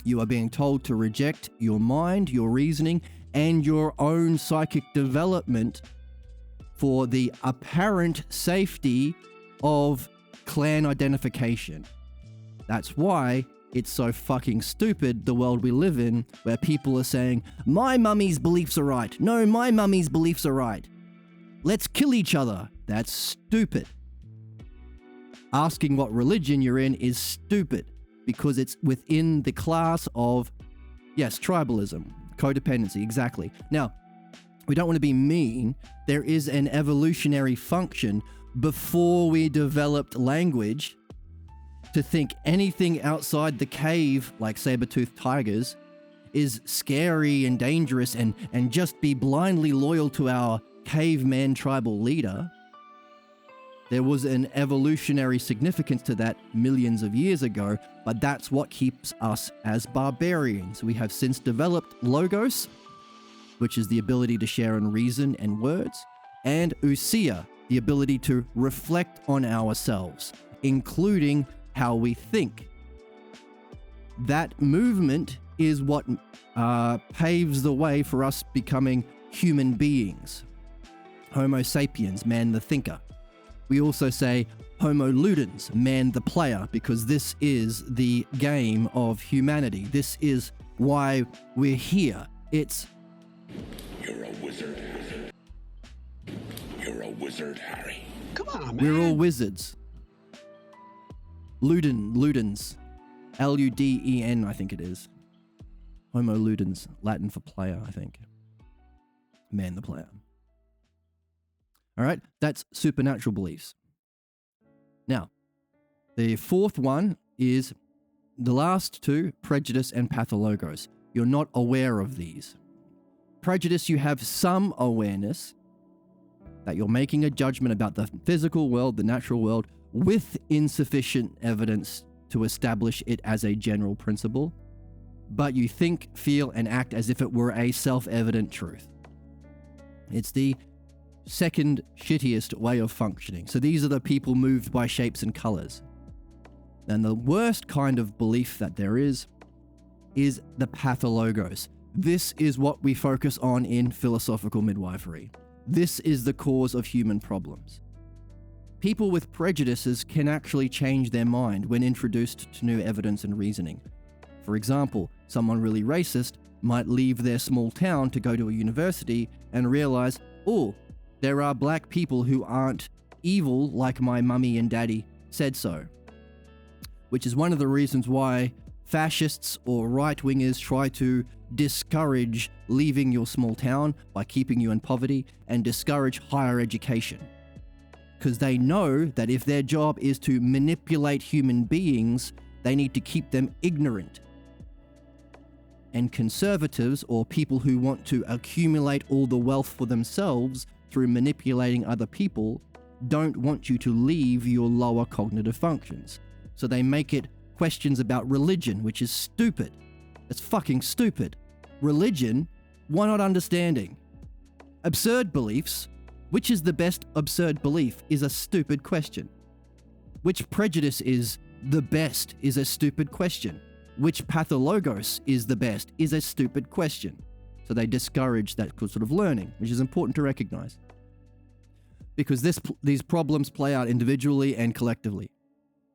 You are being told to reject your mind, your reasoning, and your own psychic development for the apparent safety of clan identification. That's why it's so fucking stupid, the world we live in, where people are saying, my mummy's beliefs are right. No, my mummy's beliefs are right. Let's kill each other. That's stupid. Asking what religion you're in is stupid because it's within the class of, yes, tribalism, codependency, exactly. Now, we don't want to be mean. There is an evolutionary function before we developed language to think anything outside the cave, like saber-toothed tigers, is scary and dangerous and just be blindly loyal to our caveman tribal leader. There was an evolutionary significance to that millions of years ago, but that's what keeps us as barbarians. We have since developed logos, which is the ability to share and reason and words, and ousia, the ability to reflect on ourselves, including how we think. That movement is what paves the way for us becoming human beings. Homo sapiens, man the thinker. We also say Homo ludens, man the player, because this is the game of humanity. This is why we're here. It's... You're a wizard. You're a wizard, Harry. Come on, man. We're all wizards. Ludens. L-U-D-E-N, I think it is. Homo ludens, Latin for player, I think. Man the player. All right, that's supernatural beliefs. Now, the fourth one is the last two, prejudice and pathologos. You're not aware of these. Prejudice, you have some awareness that you're making a judgment about the physical world, the natural world, with insufficient evidence to establish it as a general principle, but you think, feel, and act as if it were a self-evident truth. It's the second shittiest way of functioning. So these are the people moved by shapes and colors. And the worst kind of belief that there is the pathologos. This is what we focus on in philosophical midwifery. This is the cause of human problems. People with prejudices can actually change their mind when introduced to new evidence and reasoning. For example, someone really racist might leave their small town to go to a university and realize, oh, there are black people who aren't evil like my mummy and daddy said so. Which is one of the reasons why fascists or right-wingers try to discourage leaving your small town by keeping you in poverty and discourage higher education. Because they know that if their job is to manipulate human beings, they need to keep them ignorant. And conservatives, or people who want to accumulate all the wealth for themselves through manipulating other people, don't want you to leave your lower cognitive functions. So they make it questions about religion, which is stupid. It's fucking stupid. Religion, why not understanding? Absurd beliefs, Which is the best absurd belief is a stupid question. Which prejudice is the best is a stupid question. Which pathologos is the best is a stupid question. So they discourage that sort of learning, which is important to recognize. Because these problems play out individually and collectively.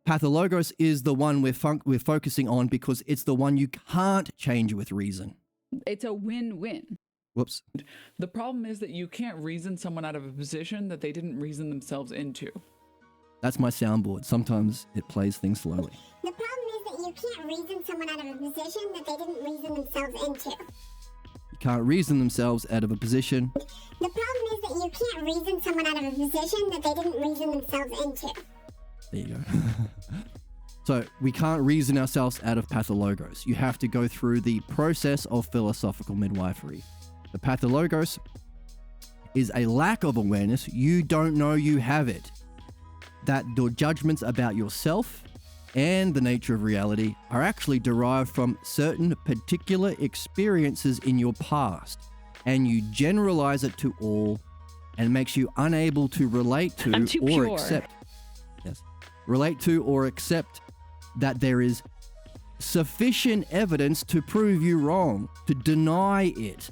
Pathologos is the one we're focusing on because it's the one you can't change with reason. It's a win-win. Whoops. The problem is that you can't reason someone out of a position that they didn't reason themselves into. That's my soundboard. Sometimes it plays things slowly. The problem is that you can't reason someone out of a position that they didn't reason themselves into. You can't reason themselves out of a position. The problem is that you can't reason someone out of a position that they didn't reason themselves into. There you go. So we can't reason ourselves out of pathologos. You have to go through the process of philosophical midwifery. The pathologos is a lack of awareness. You don't know you have it. That your judgments about yourself and the nature of reality are actually derived from certain particular experiences in your past, and you generalize it to all, and makes you unable to relate to or accept. Yes, relate to or accept that there is sufficient evidence to prove you wrong, to deny it.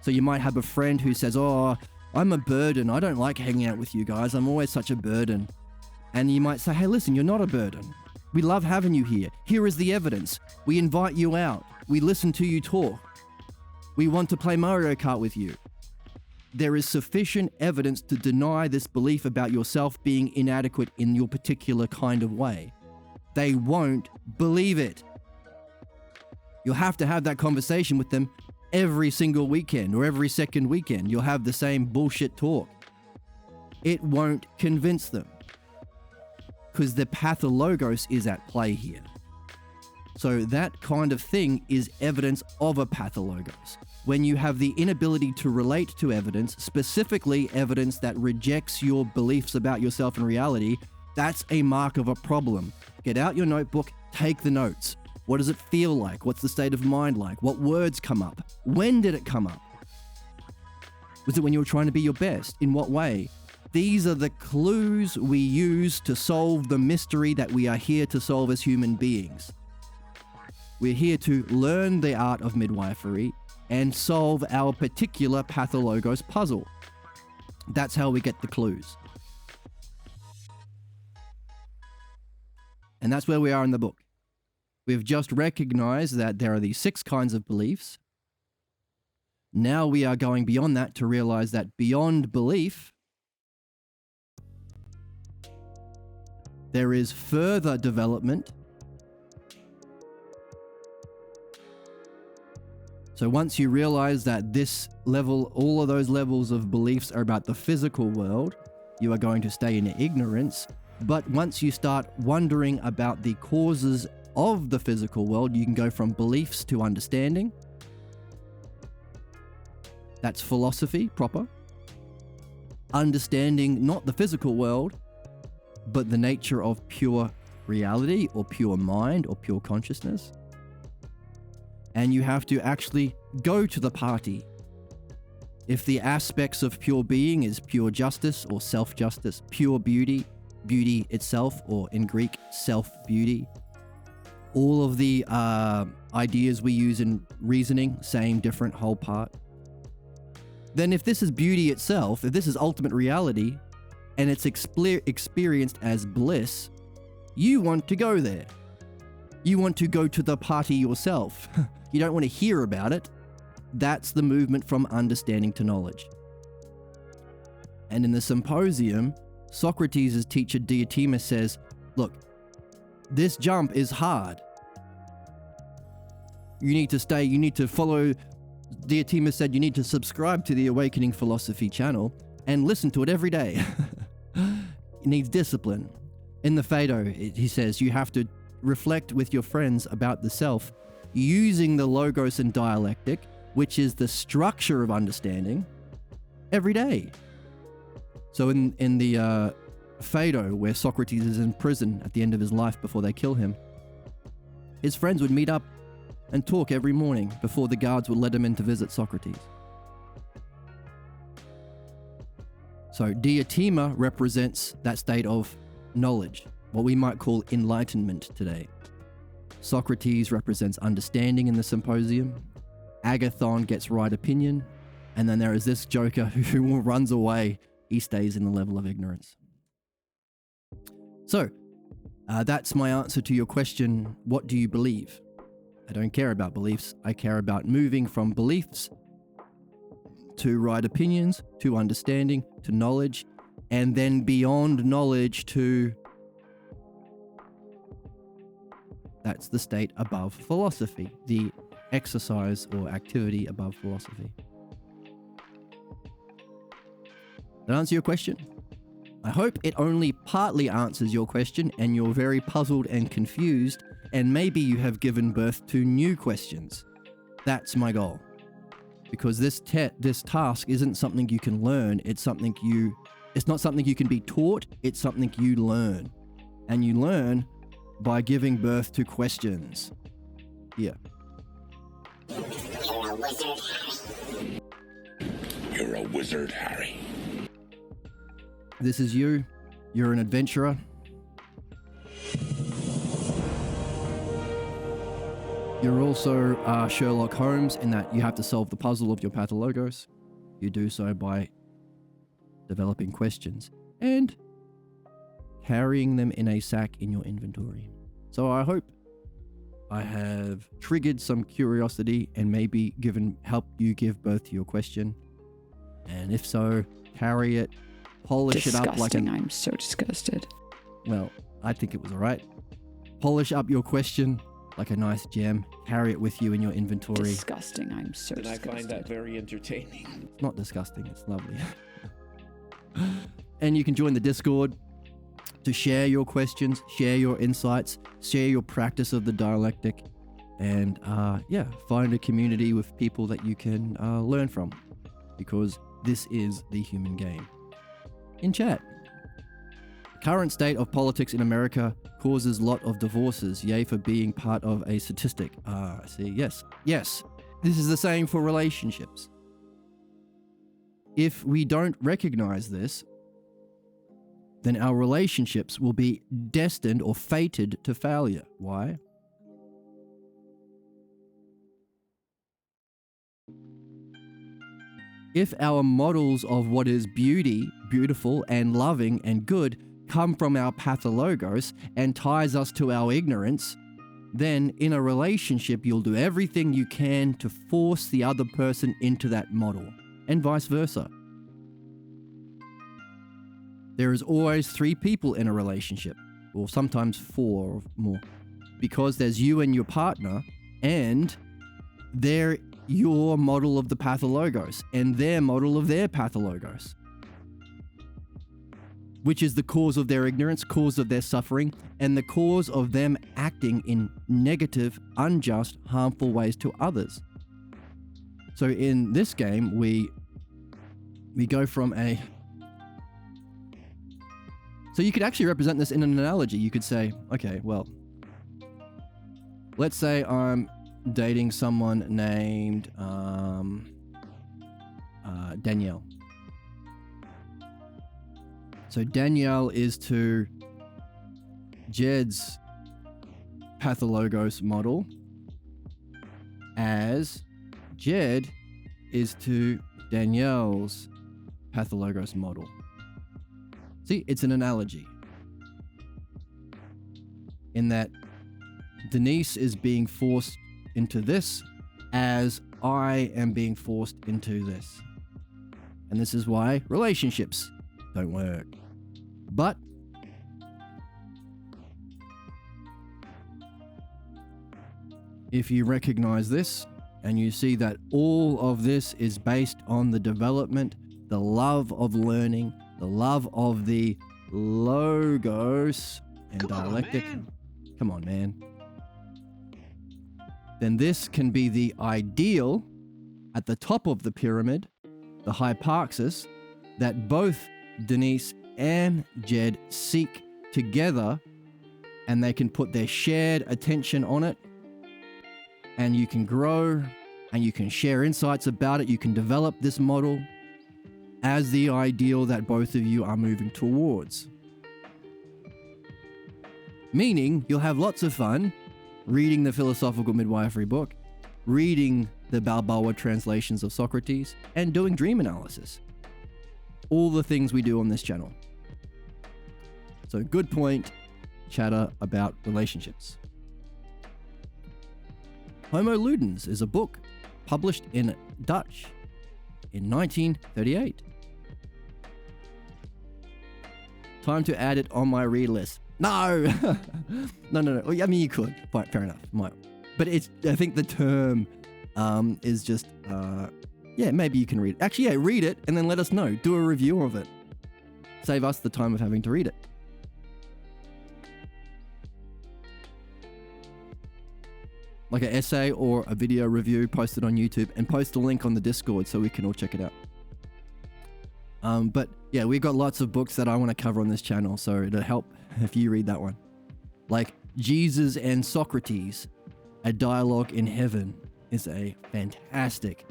So you might have a friend who says, "Oh, I'm a burden. I don't like hanging out with you guys. I'm always such a burden." And you might say, "Hey, listen, you're not a burden. We love having you here. Here is the evidence. We invite you out. We listen to you talk. We want to play Mario Kart with you." There is sufficient evidence to deny this belief about yourself being inadequate in your particular kind of way. They won't believe it. You'll have to have that conversation with them every single weekend or every second weekend. You'll have the same bullshit talk. It won't convince them, because the pathologos is at play here. So that kind of thing is evidence of a pathologos. When you have the inability to relate to evidence, specifically evidence that rejects your beliefs about yourself and reality, that's a mark of a problem. Get out your notebook, take the notes. What does it feel like? What's the state of mind like? What words come up? When did it come up? Was it when you were trying to be your best? In what way? These are the clues we use to solve the mystery that we are here to solve as human beings. We're here to learn the art of midwifery and solve our particular pathologos puzzle. That's how we get the clues. And that's where we are in the book. We've just recognized that there are these 6 kinds of beliefs. Now we are going beyond that to realize that beyond belief, there is further development. So once you realize that this level, all of those levels of beliefs are about the physical world, you are going to stay in ignorance. But once you start wondering about the causes of the physical world, you can go from beliefs to understanding. That's philosophy proper. Understanding not the physical world, but the nature of pure reality or pure mind or pure consciousness. And you have to actually go to the party. If the aspects of pure being is pure justice or self-justice, pure beauty, beauty itself, or in Greek, self-beauty, all of the ideas we use in reasoning, same, different, whole part. Then if this is beauty itself, if this is ultimate reality, and it's experienced as bliss, you want to go there. You want to go to the party yourself. You don't want to hear about it. That's the movement from understanding to knowledge. And in the symposium, Socrates' teacher Diotima says, look, this jump is hard. You need to stay, you need to follow. Diotima said you need to subscribe to the Awakening Philosophy channel and listen to it every day. It needs discipline. In the Phaedo, he says you have to reflect with your friends about the self using the logos and dialectic, which is the structure of understanding, every day. So in the Phaedo, where Socrates is in prison at the end of his life before they kill him, his friends would meet up and talk every morning before the guards would let him in to visit Socrates. So diatima represents that state of knowledge, what we might call enlightenment today. Socrates represents understanding in the symposium. Agathon gets right opinion. And then there is this joker who runs away. He stays in the level of ignorance. So, that's my answer to your question, what do you believe? I don't care about beliefs. I care about moving from beliefs to right opinions, to understanding, to knowledge, and then beyond knowledge to... That's the state above philosophy, the exercise or activity above philosophy. That answer your question? I hope it only partly answers your question and you're very puzzled and confused, and maybe you have given birth to new questions. That's my goal. Because this task isn't something you can learn, it's not something you can be taught, it's something you learn. And you learn by giving birth to questions. Yeah. You're a wizard, Harry. You're a wizard, Harry. This is you. You're an adventurer. You're also Sherlock Holmes in that you have to solve the puzzle of your pathologos. You do so by developing questions and carrying them in a sack in your inventory. So I hope I have triggered some curiosity and maybe helped you give birth to your question. And if so, carry it, polish it up like I'm so disgusted. Well, I think it was all right. Polish up your question like a nice gem. Carry it with you in your inventory. Disgusting. I'm so And I disgusted. find that very entertaining. It's not disgusting. It's lovely. And you can join the Discord to share your questions, share your insights, share your practice of the dialectic, and find a community with people that you can learn from, because this is the human game. In chat, current state of politics in America causes lot of divorces, yay for being part of a statistic. I see. Yes. This is the same for relationships. If we don't recognize this, then our relationships will be destined or fated to failure. Why? If our models of what is beautiful and loving and good come from our pathologos and ties us to our ignorance, then in a relationship you'll do everything you can to force the other person into that model, and vice versa. There is always 3 people in a relationship, or sometimes 4 or more, because there's you and your partner, and they're your model of the pathologos, and their model of their pathologos, which is the cause of their ignorance, cause of their suffering, and the cause of them acting in negative, unjust, harmful ways to others. So in this game, we go from a... So you could actually represent this in an analogy. You could say, okay, well, let's say I'm dating someone named Danielle. So Danielle is to Jed's pathologos model as Jed is to Danielle's pathologos model. See, it's an analogy. In that Denise is being forced into this as I am being forced into this. And this is why relationships don't work. But if you recognize this and you see that all of this is based on the development, the love of learning, the love of the logos and dialectic. Come on, man. Then this can be the ideal at the top of the pyramid, the hyparxis, that both Denise and Jed seek together, and they can put their shared attention on it, and you can grow, and you can share insights about it, you can develop this model, as the ideal that both of you are moving towards. Meaning, you'll have lots of fun reading the philosophical midwifery book, reading the Balboa translations of Socrates, and doing dream analysis. All the things we do on this channel. So, good point, chatter about relationships. Homo Ludens is a book published in Dutch in 1938. Time to add it on my read list. No! No. I mean, you could. Fine, fair enough. But I think the term is just, yeah, maybe you can read it. Actually, yeah, read it and then let us know. Do a review of it. Save us the time of having to read it. Like an essay or a video review, post it on YouTube and post a link on the Discord so we can all check it out. But yeah, we've got lots of books that I want to cover on this channel, so it'll help if you read that one. Like Jesus and Socrates, A Dialogue in Heaven is a fantastic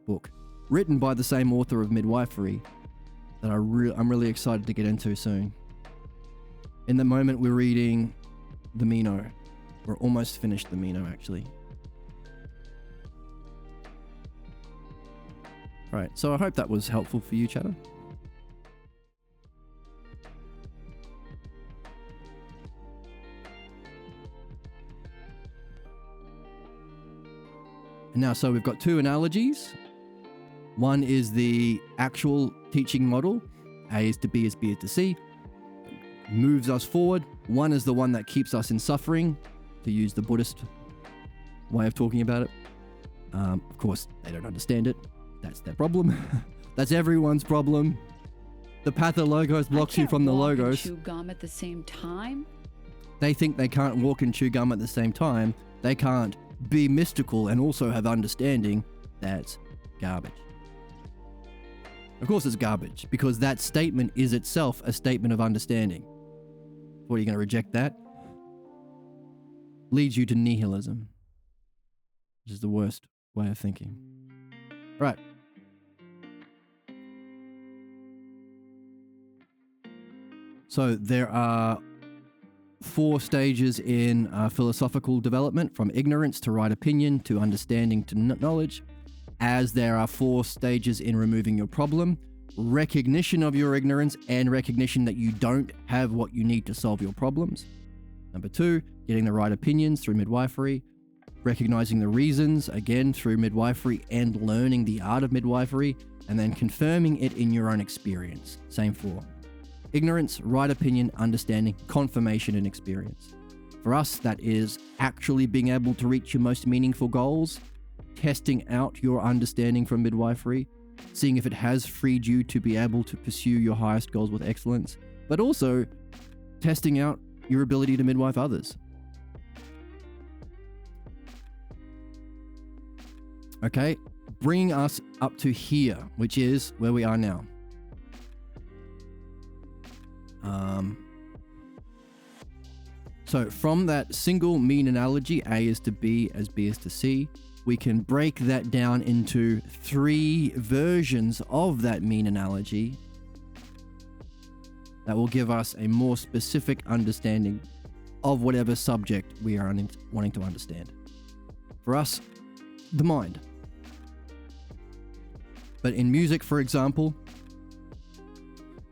book written by the same author of Midwifery that I'm really excited to get into soon. In the moment, we're reading the Meno. We're almost finished the Meno, actually. Right, so I hope that was helpful for you, chatter. And now, so we've got two analogies. One is the actual teaching model. A is to B is B is to C. Moves us forward. One is the one that keeps us in suffering, to use the Buddhist way of talking about it. Of course, they don't understand it. That's their problem. That's everyone's problem. The pathologos blocks you from the logos. Chew gum at the same time? They think they can't walk and chew gum at the same time. They can't be mystical and also have understanding. That's garbage. Of course it's garbage, because that statement is itself a statement of understanding. What, are you going to reject that? Leads you to nihilism, which is the worst way of thinking. Right. So there are 4 stages in philosophical development, from ignorance to right opinion to understanding to knowledge. As there are 4 stages in removing your problem: recognition of your ignorance and recognition that you don't have what you need to solve your problems. Number 2, getting the right opinions through midwifery, recognizing the reasons, again, through midwifery and learning the art of midwifery, and then confirming it in your own experience. Same 4. Ignorance, right opinion, understanding, confirmation, and experience. For us, that is actually being able to reach your most meaningful goals, testing out your understanding from midwifery, seeing if it has freed you to be able to pursue your highest goals with excellence, but also testing out your ability to midwife others. Okay, bringing us up to here, which is where we are now. So from that single mean analogy, A is to B as B is to C, we can break that down into 3 versions of that mean analogy that will give us a more specific understanding of whatever subject we are wanting to understand. For us, the mind. But in music, for example,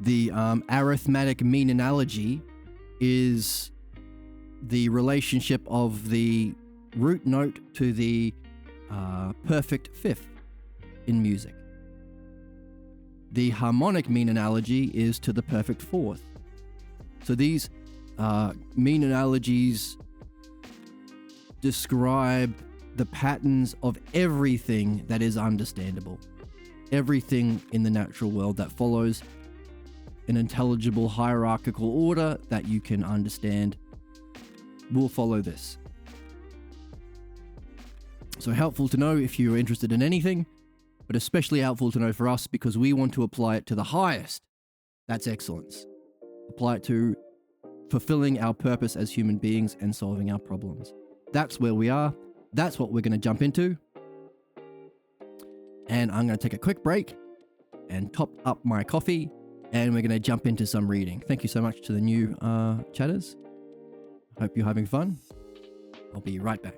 the arithmetic mean analogy is the relationship of the root note to the perfect fifth in music. The harmonic mean analogy is to the perfect fourth. So these mean analogies describe the patterns of everything that is understandable. Everything in the natural world that follows an intelligible hierarchical order that you can understand will follow this. So helpful to know if you're interested in anything, but especially helpful to know for us because we want to apply it to the highest. That's excellence. Apply it to fulfilling our purpose as human beings and solving our problems. That's where we are. That's what we're going to jump into. And I'm going to take a quick break. and topped up my coffee, and we're going to jump into some reading. Thank you so much to the new chatters. Hope you're having fun. I'll be right back.